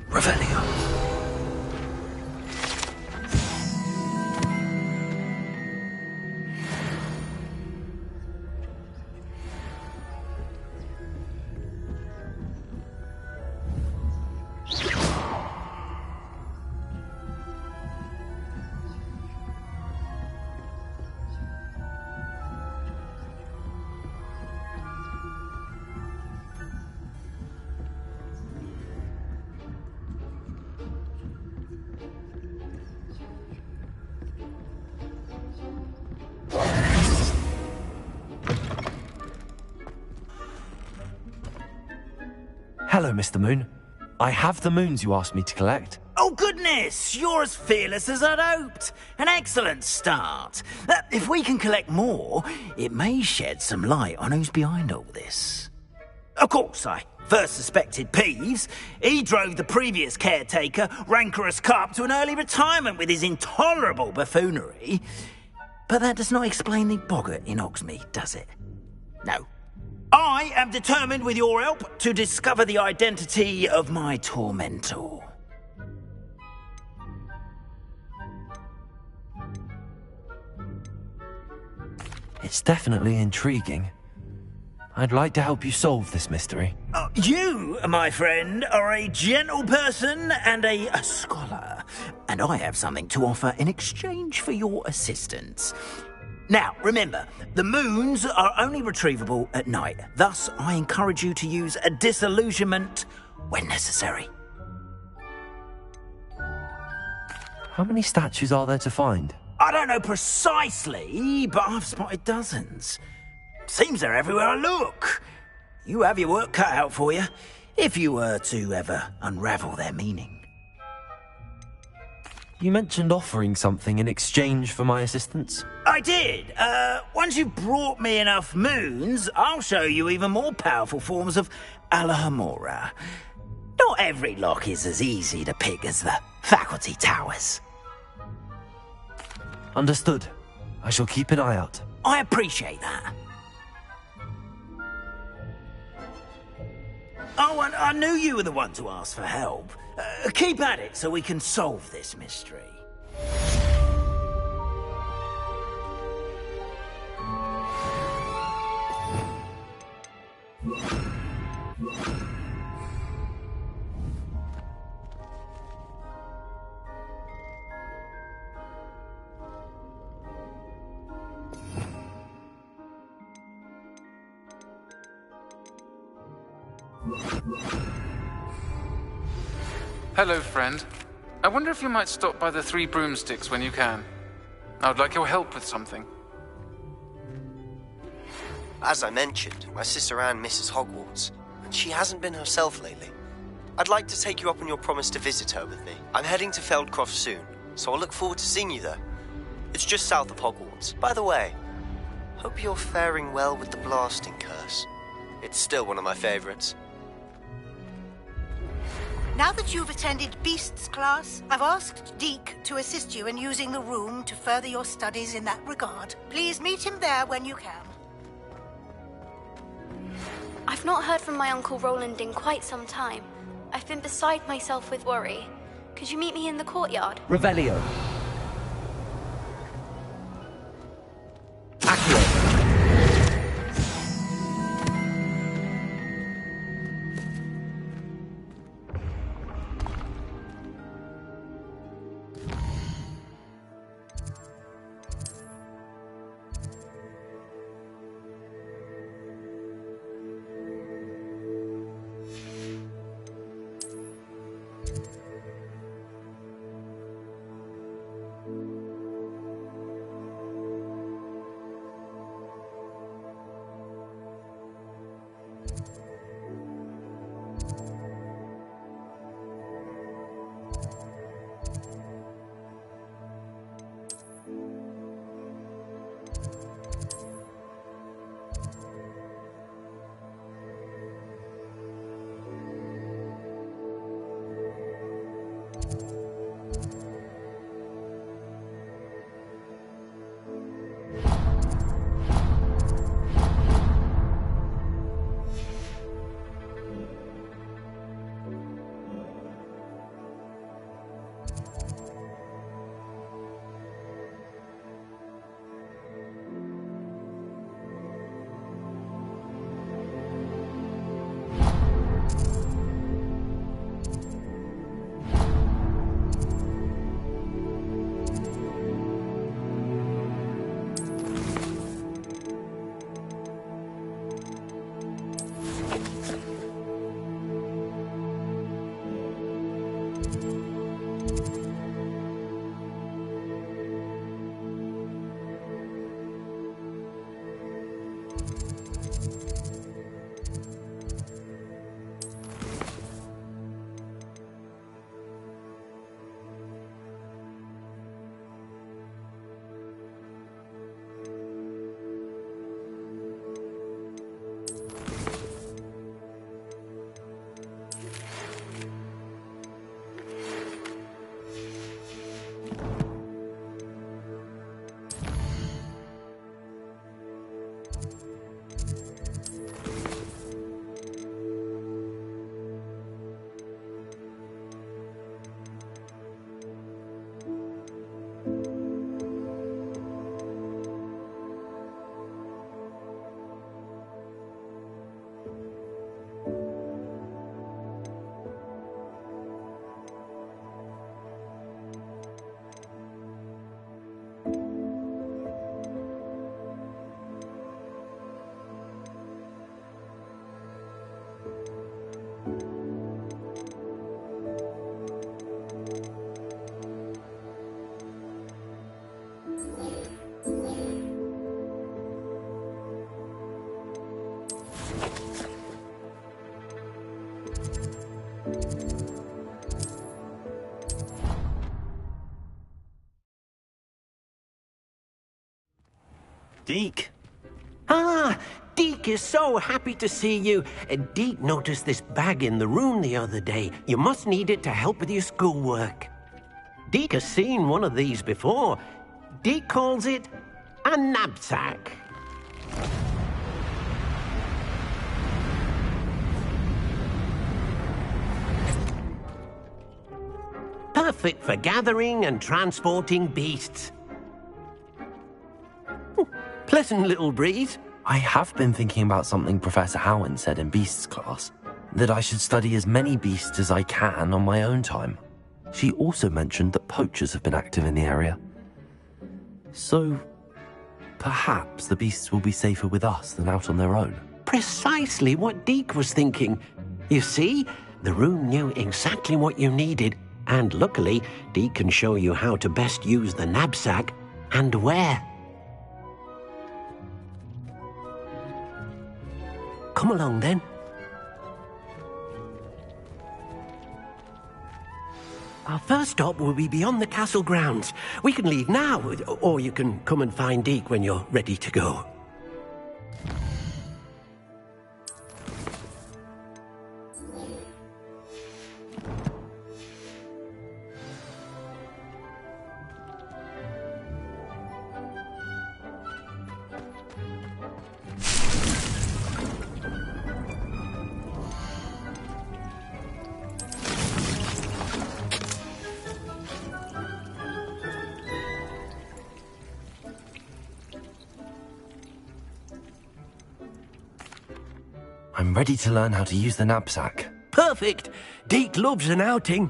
Revelio. Hello, Mr. Moon. I have the moons you asked me to collect. Oh, goodness! You're as fearless as I'd hoped. An excellent start. If we can collect more, it may shed some light on who's behind all this. Of course, I first suspected Peeves. He drove the previous caretaker, Rancorous Carp, to an early retirement with his intolerable buffoonery. But that does not explain the boggart in Hogsmeade, does it? No. I am determined, with your help, to discover the identity of my tormentor. It's definitely intriguing. I'd like to help you solve this mystery. You, my friend, are a gentle person and a scholar, and I have something to offer in exchange for your assistance. Now, remember, the moons are only retrievable at night. Thus, I encourage you to use a disillusionment when necessary. How many statues are there to find? I don't know precisely, but I've spotted dozens. Seems they're everywhere I look. You have your work cut out for you, if you were to ever unravel their meaning. You mentioned offering something in exchange for my assistance? I did. Once you've brought me enough moons, I'll show you even more powerful forms of Alohomora. Not every lock is as easy to pick as the faculty towers. Understood. I shall keep an eye out. I appreciate that. Oh, and I knew you were the one to ask for help. Keep at it so we can solve this mystery. Hello, friend. I wonder if you might stop by the Three Broomsticks when you can. I would like your help with something. As I mentioned, my sister Anne misses Hogwarts, and she hasn't been herself lately. I'd like to take you up on your promise to visit her with me. I'm heading to Feldcroft soon, so I'll look forward to seeing you there. It's just south of Hogwarts. By the way, hope you're faring well with the blasting curse. It's still one of my favorites. Now that you've attended Beasts class, I've asked Deke to assist you in using the room to further your studies in that regard. Please meet him there when you can. I've not heard from my Uncle Roland in quite some time. I've been beside myself with worry. Could you meet me in the courtyard? Revelio. Deke. Ah, Deke is so happy to see you. Deke noticed this bag in the room the other day. You must need it to help with your schoolwork. Deke has seen one of these before. Deke calls it a knapsack. Perfect for gathering and transporting beasts. Pleasant little breeze. I have been thinking about something Professor Howen said in Beasts class, that I should study as many beasts as I can on my own time. She also mentioned that poachers have been active in the area. So, perhaps the beasts will be safer with us than out on their own. Precisely what Deke was thinking. You see, the room knew exactly what you needed, and luckily, Deke can show you how to best use the knapsack and where. Come along, then. Our first stop will be beyond the castle grounds. We can leave now, or you can come and find Deke when you're ready to go. I'm ready to learn how to use the knapsack. Perfect! Deke loves an outing.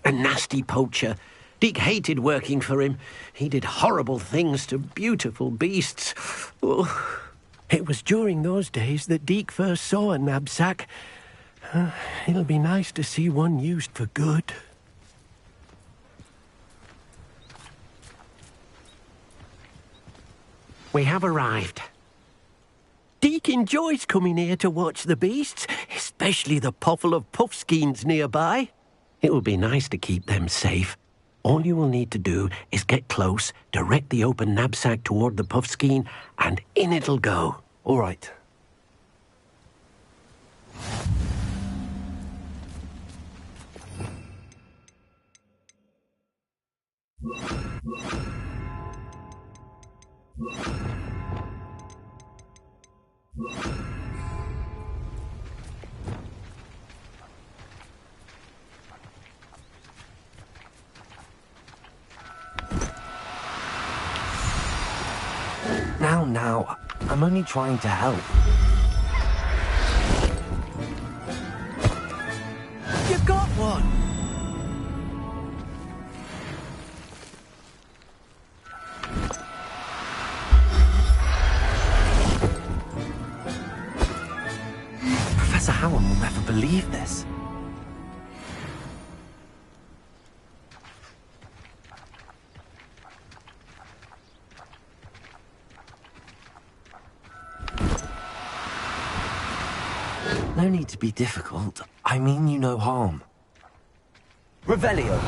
A nasty poacher. Deke hated working for him. He did horrible things to beautiful beasts. Oh, it was during those days that Deke first saw a knapsack. It'll be nice to see one used for good. We have arrived. Deke enjoys coming here to watch the beasts, especially the poffle of puffskeins nearby. It will be nice to keep them safe. All you will need to do is get close, direct the open knapsack toward the puffskein, and in it'll go. All right. Now, I'm only trying to help. You got one! Professor Howen will never believe this. No need to be difficult. I mean you no harm. Revelio.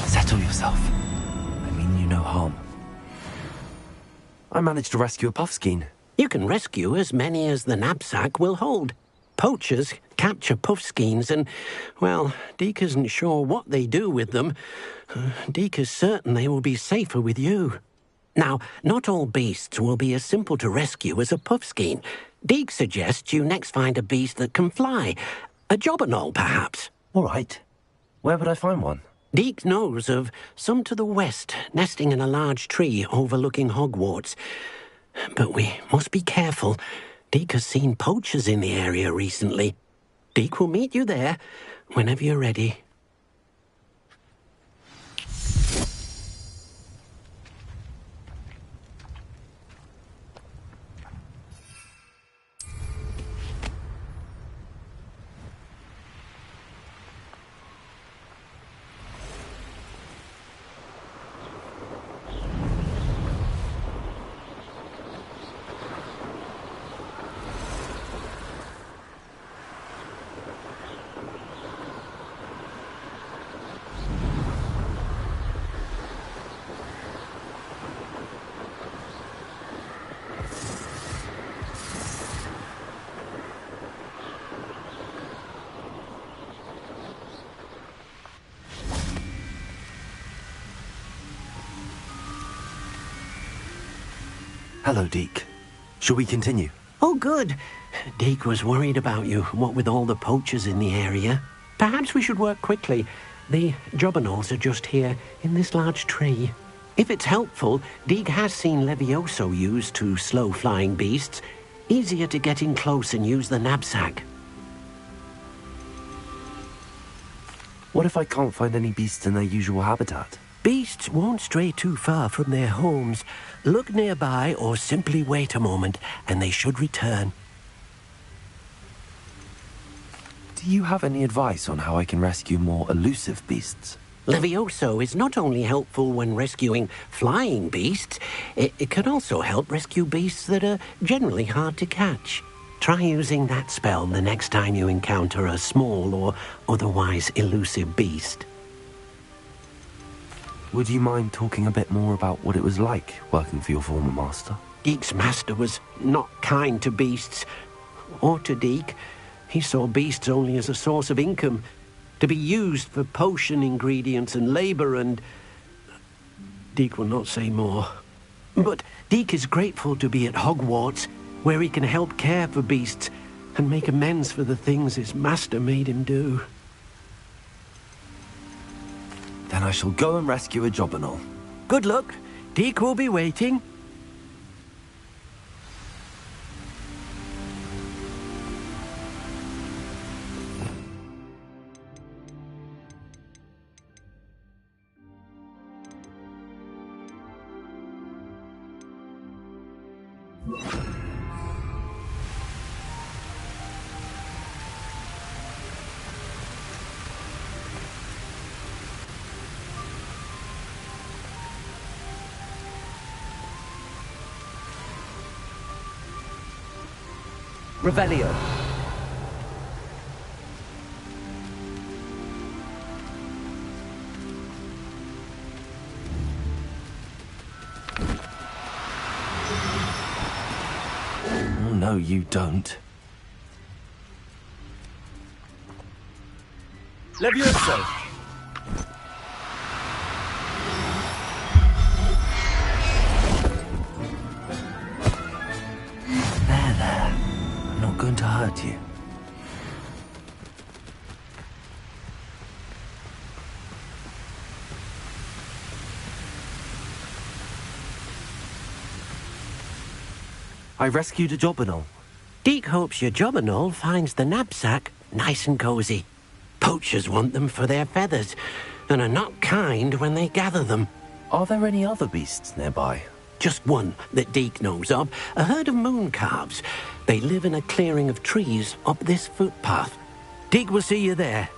Settle yourself. I mean you no harm. I managed to rescue a puffskein. You can rescue as many as the knapsack will hold. Poachers capture puffskeins and, well, Deke isn't sure what they do with them. Deke is certain they will be safer with you. Now, not all beasts will be as simple to rescue as a puffskein. Deke suggests you next find a beast that can fly. A jobberknoll, perhaps. All right. Where would I find one? Deke knows of some to the west, nesting in a large tree overlooking Hogwarts. But we must be careful. Deke has seen poachers in the area recently. Deke will meet you there whenever you're ready. Hello, Deke. Shall we continue? Oh, good. Deke was worried about you, what with all the poachers in the area. Perhaps we should work quickly. The jobberknolls are just here, in this large tree. If it's helpful, Deke has seen Levioso used to slow flying beasts. Easier to get in close and use the knapsack. What if I can't find any beasts in their usual habitat? Beasts won't stray too far from their homes. Look nearby or simply wait a moment, and they should return. Do you have any advice on how I can rescue more elusive beasts? Levioso is not only helpful when rescuing flying beasts, it can also help rescue beasts that are generally hard to catch. Try using that spell the next time you encounter a small or otherwise elusive beast. Would you mind talking a bit more about what it was like working for your former master? Deke's master was not kind to beasts, or to Deke. He saw beasts only as a source of income, to be used for potion ingredients and labor, and Deke will not say more. But Deke is grateful to be at Hogwarts, where he can help care for beasts and make amends for the things his master made him do. Then I shall go and rescue a jobberknoll. Good luck. Deke will be waiting. Revelio. Oh, no, you don't. Levioso. There. I'm not going to hurt you. I rescued a jobberknoll. Deke hopes your jobberknoll finds the knapsack nice and cozy. Poachers want them for their feathers, and are not kind when they gather them. Are there any other beasts nearby? Just one that Deke knows of, a herd of moon calves. They live in a clearing of trees up this footpath. Deke will see you there.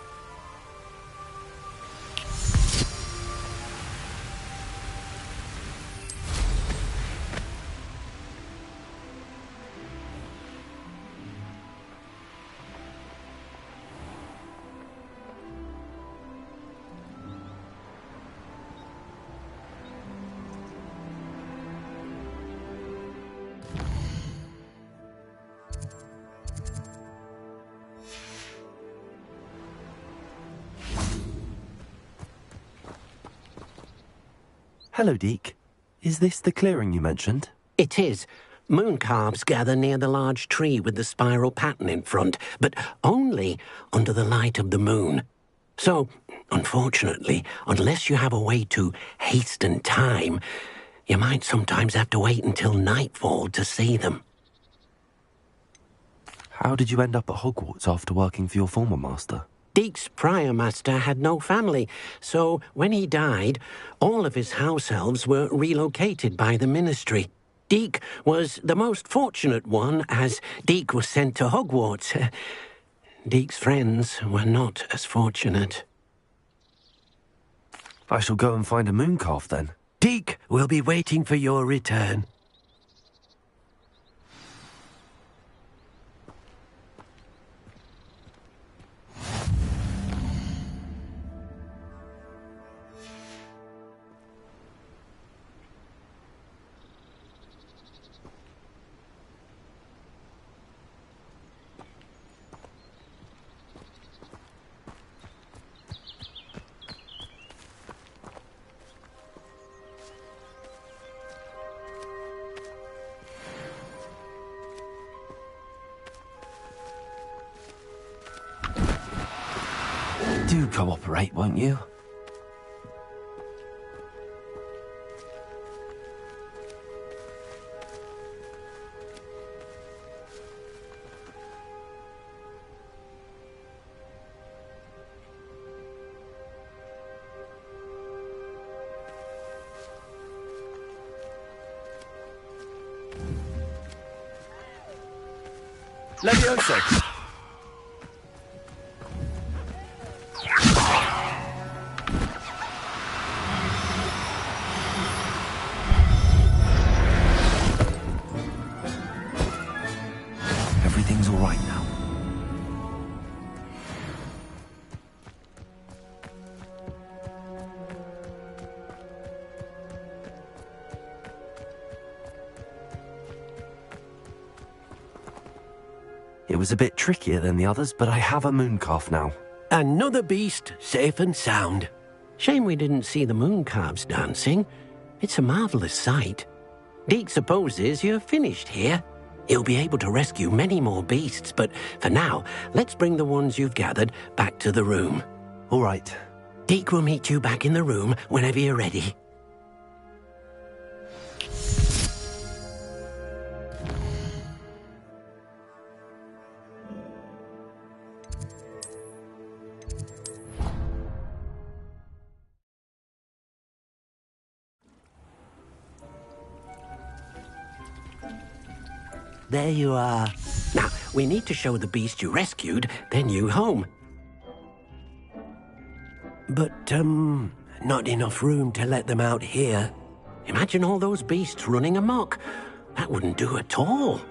Hello, Deke. Is this the clearing you mentioned? It is. Moon calves gather near the large tree with the spiral pattern in front, but only under the light of the moon. So, unfortunately, unless you have a way to hasten time, you might sometimes have to wait until nightfall to see them. How did you end up at Hogwarts after working for your former master? Deke's prior master had no family, so when he died, all of his house elves were relocated by the ministry. Deke was the most fortunate one, as Deke was sent to Hogwarts. Deke's friends were not as fortunate. I shall go and find a moon calf then. Deke will be waiting for your return. Do cooperate, won't you? Levioso! Everything's all right now. It was a bit trickier than the others, but I have a mooncalf now. Another beast, safe and sound. Shame we didn't see the mooncalves dancing. It's a marvellous sight. Deke supposes you're finished here. He'll be able to rescue many more beasts, but for now, let's bring the ones you've gathered back to the room. All right. Deke will meet you back in the room whenever you're ready. There you are. Now, we need to show the beast you rescued their new home. But, not enough room to let them out here. Imagine all those beasts running amok. That wouldn't do at all.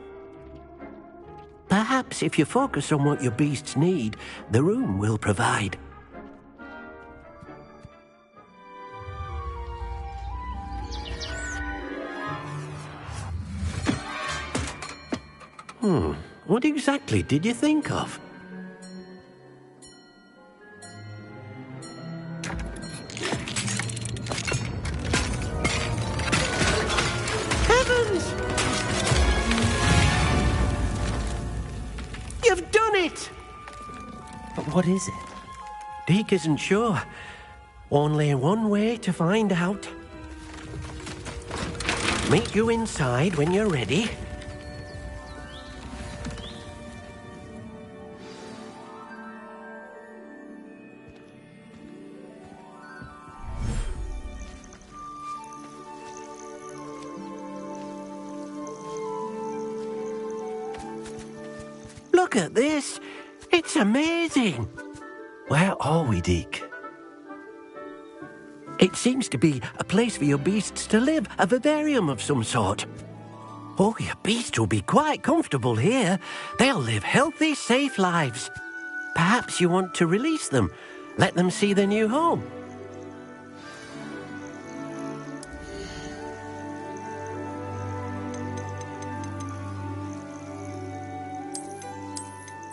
Perhaps if you focus on what your beasts need, the room will provide. What exactly did you think of? Heavens! You've done it! But what is it? Deke isn't sure. Only one way to find out. Meet you inside when you're ready. Look at this. It's amazing. Where are we, Deke? It seems to be a place for your beasts to live, a vivarium of some sort. Oh, your beasts will be quite comfortable here. They'll live healthy, safe lives. Perhaps you want to release them, let them see their new home.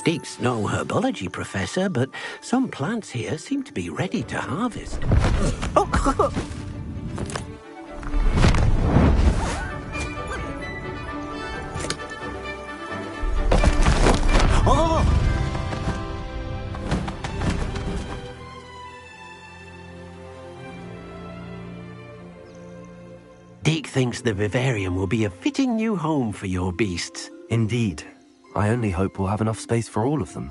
Deke's no herbology professor, but some plants here seem to be ready to harvest. Oh! Oh! Deke thinks the vivarium will be a fitting new home for your beasts. Indeed. I only hope we'll have enough space for all of them.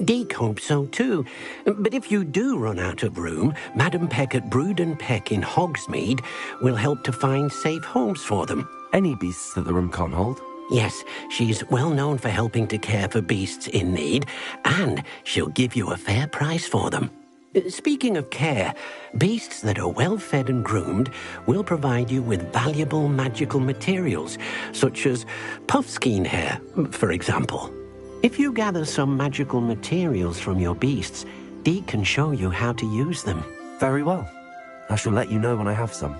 Deke hopes so too. But if you do run out of room, Madam Peck at Brood and Peck in Hogsmeade will help to find safe homes for them. Any beasts that the room can't hold? Yes, she's well known for helping to care for beasts in need, and she'll give you a fair price for them. Speaking of care, beasts that are well fed and groomed will provide you with valuable magical materials, such as puffskein hair, for example. If you gather some magical materials from your beasts, Deke can show you how to use them. Very well. I shall let you know when I have some.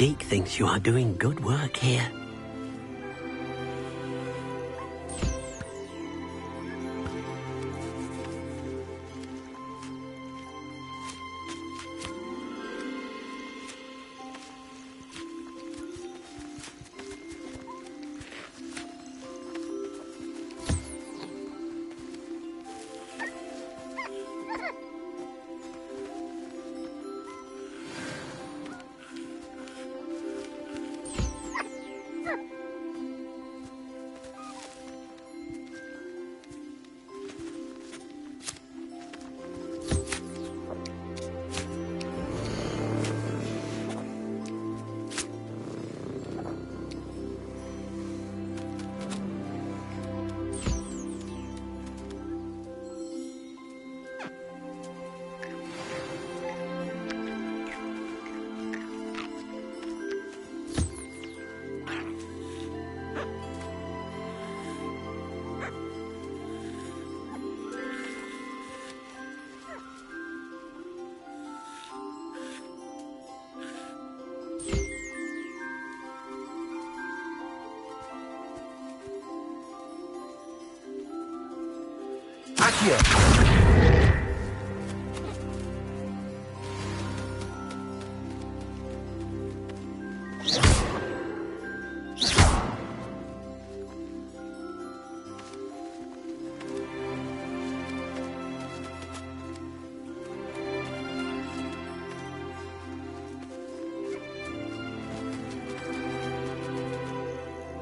Deke thinks you are doing good work here.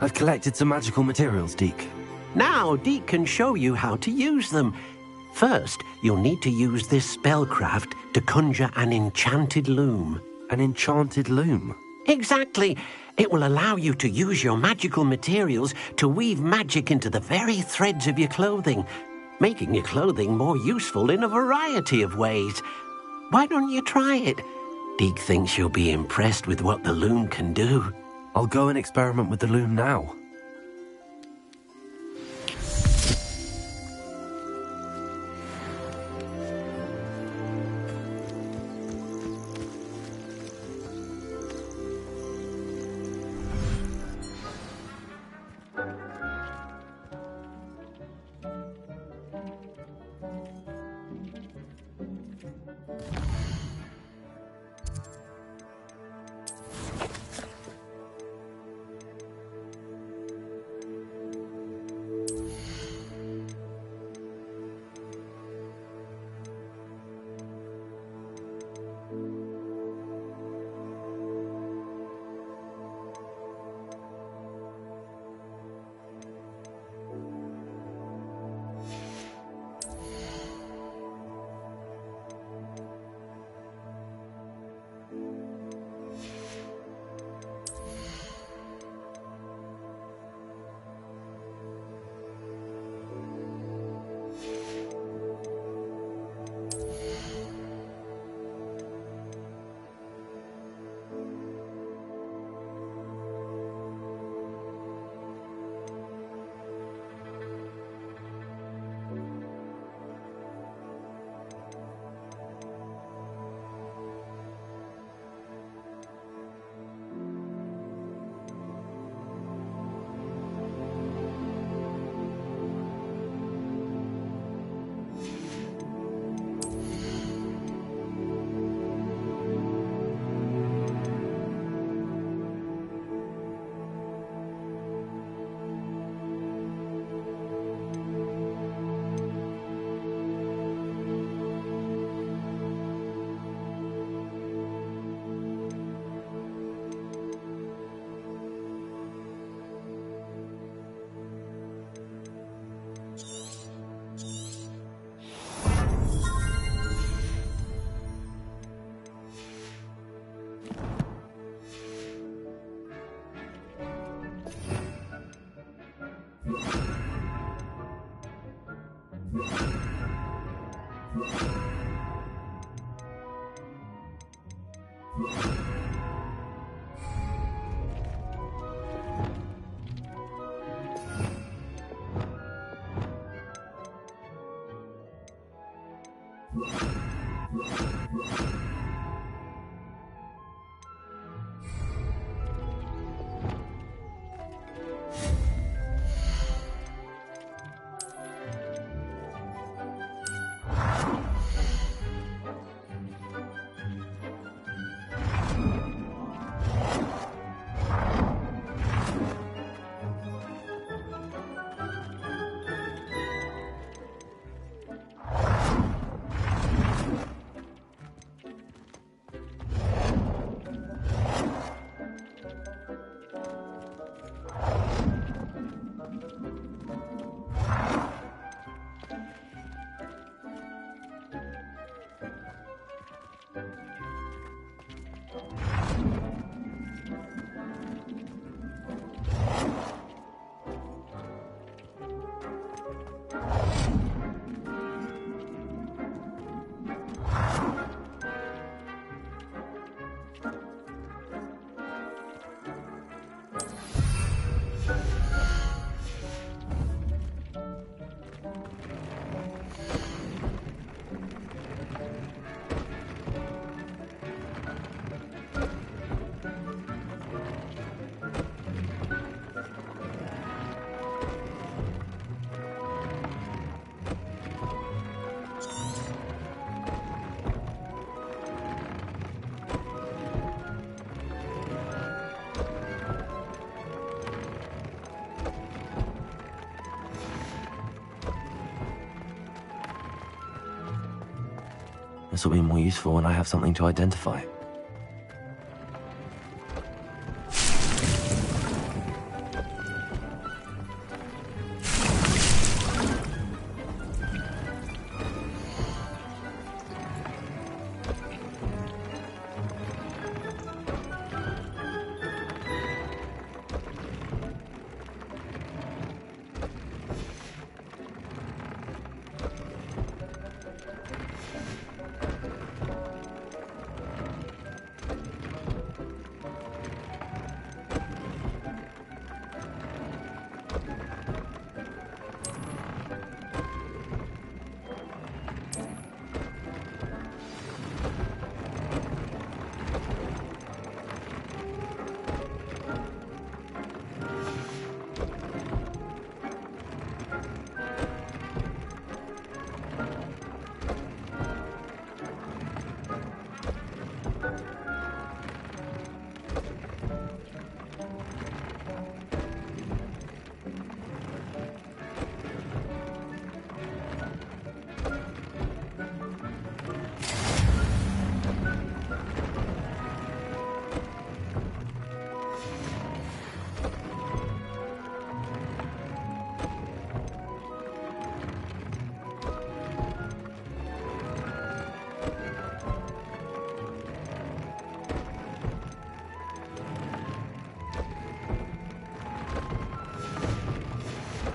I've collected some magical materials, Deke. Now Deke can show you how to use them. First, you'll need to use this spellcraft to conjure an enchanted loom. An enchanted loom? Exactly. It will allow you to use your magical materials to weave magic into the very threads of your clothing, making your clothing more useful in a variety of ways. Why don't you try it? Deke thinks you'll be impressed with what the loom can do. I'll go and experiment with the loom now. This will be more useful when I have something to identify.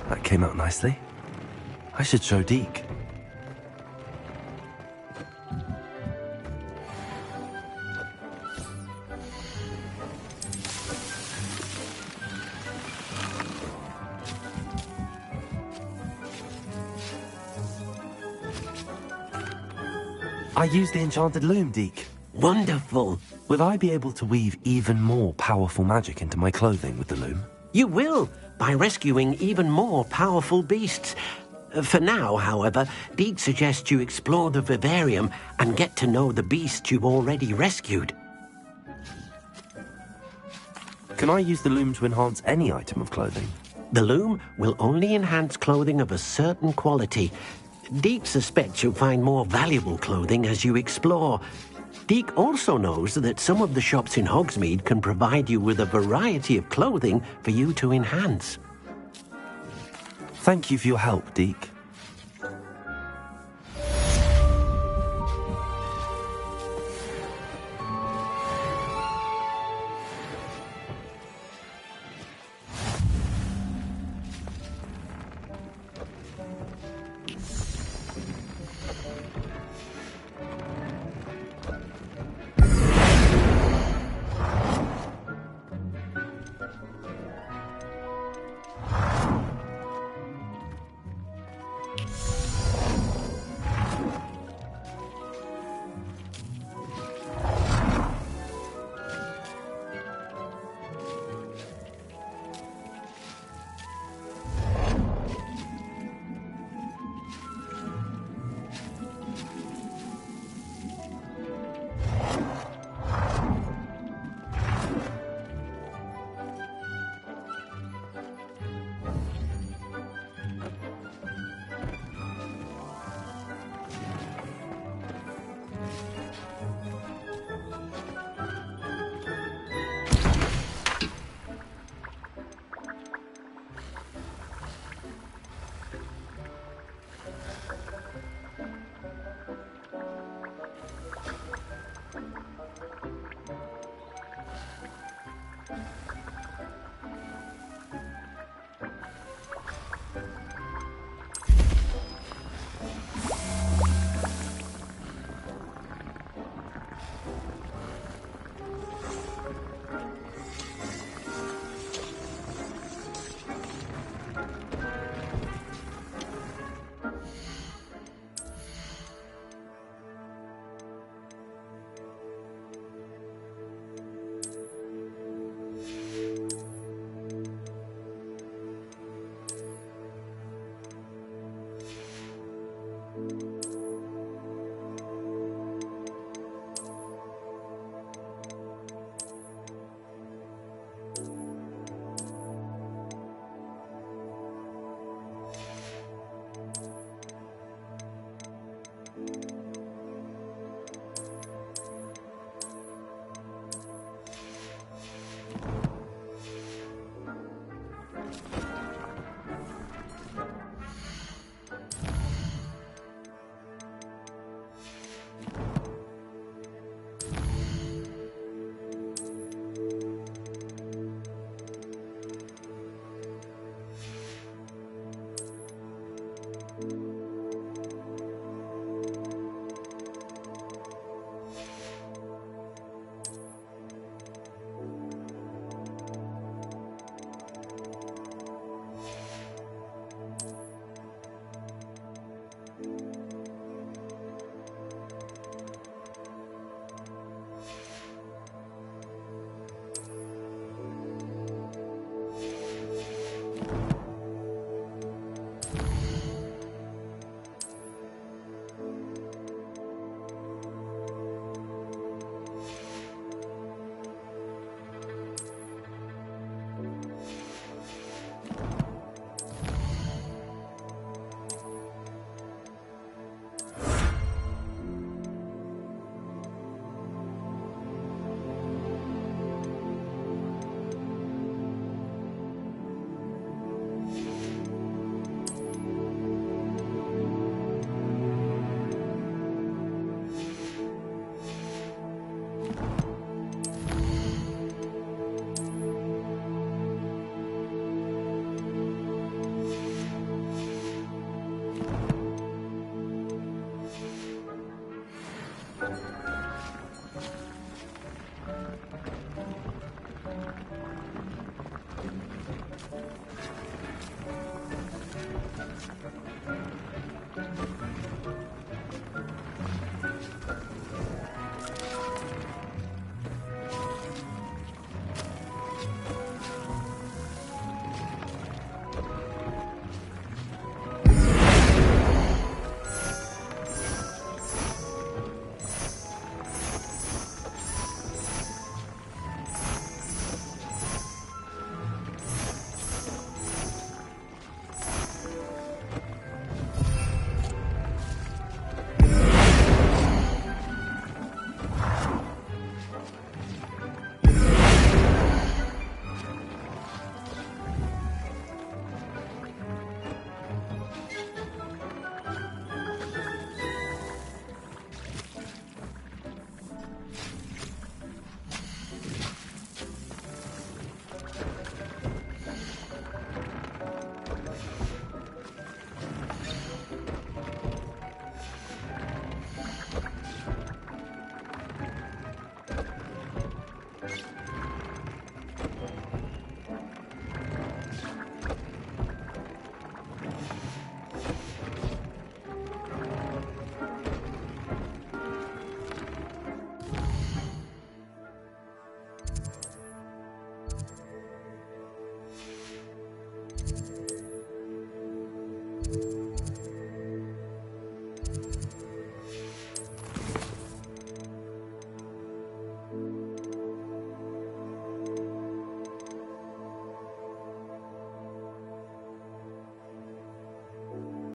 That came out nicely. I should show Deke. I used the enchanted loom, Deke. Wonderful. Will I be able to weave even more powerful magic into my clothing with the loom? You will, by rescuing even more powerful beasts. For now, however, Deke suggests you explore the vivarium and get to know the beasts you've already rescued. Can I use the loom to enhance any item of clothing? The loom will only enhance clothing of a certain quality. Deke suspects you'll find more valuable clothing as you explore. Deke also knows that some of the shops in Hogsmeade can provide you with a variety of clothing for you to enhance. Thank you for your help, Deke.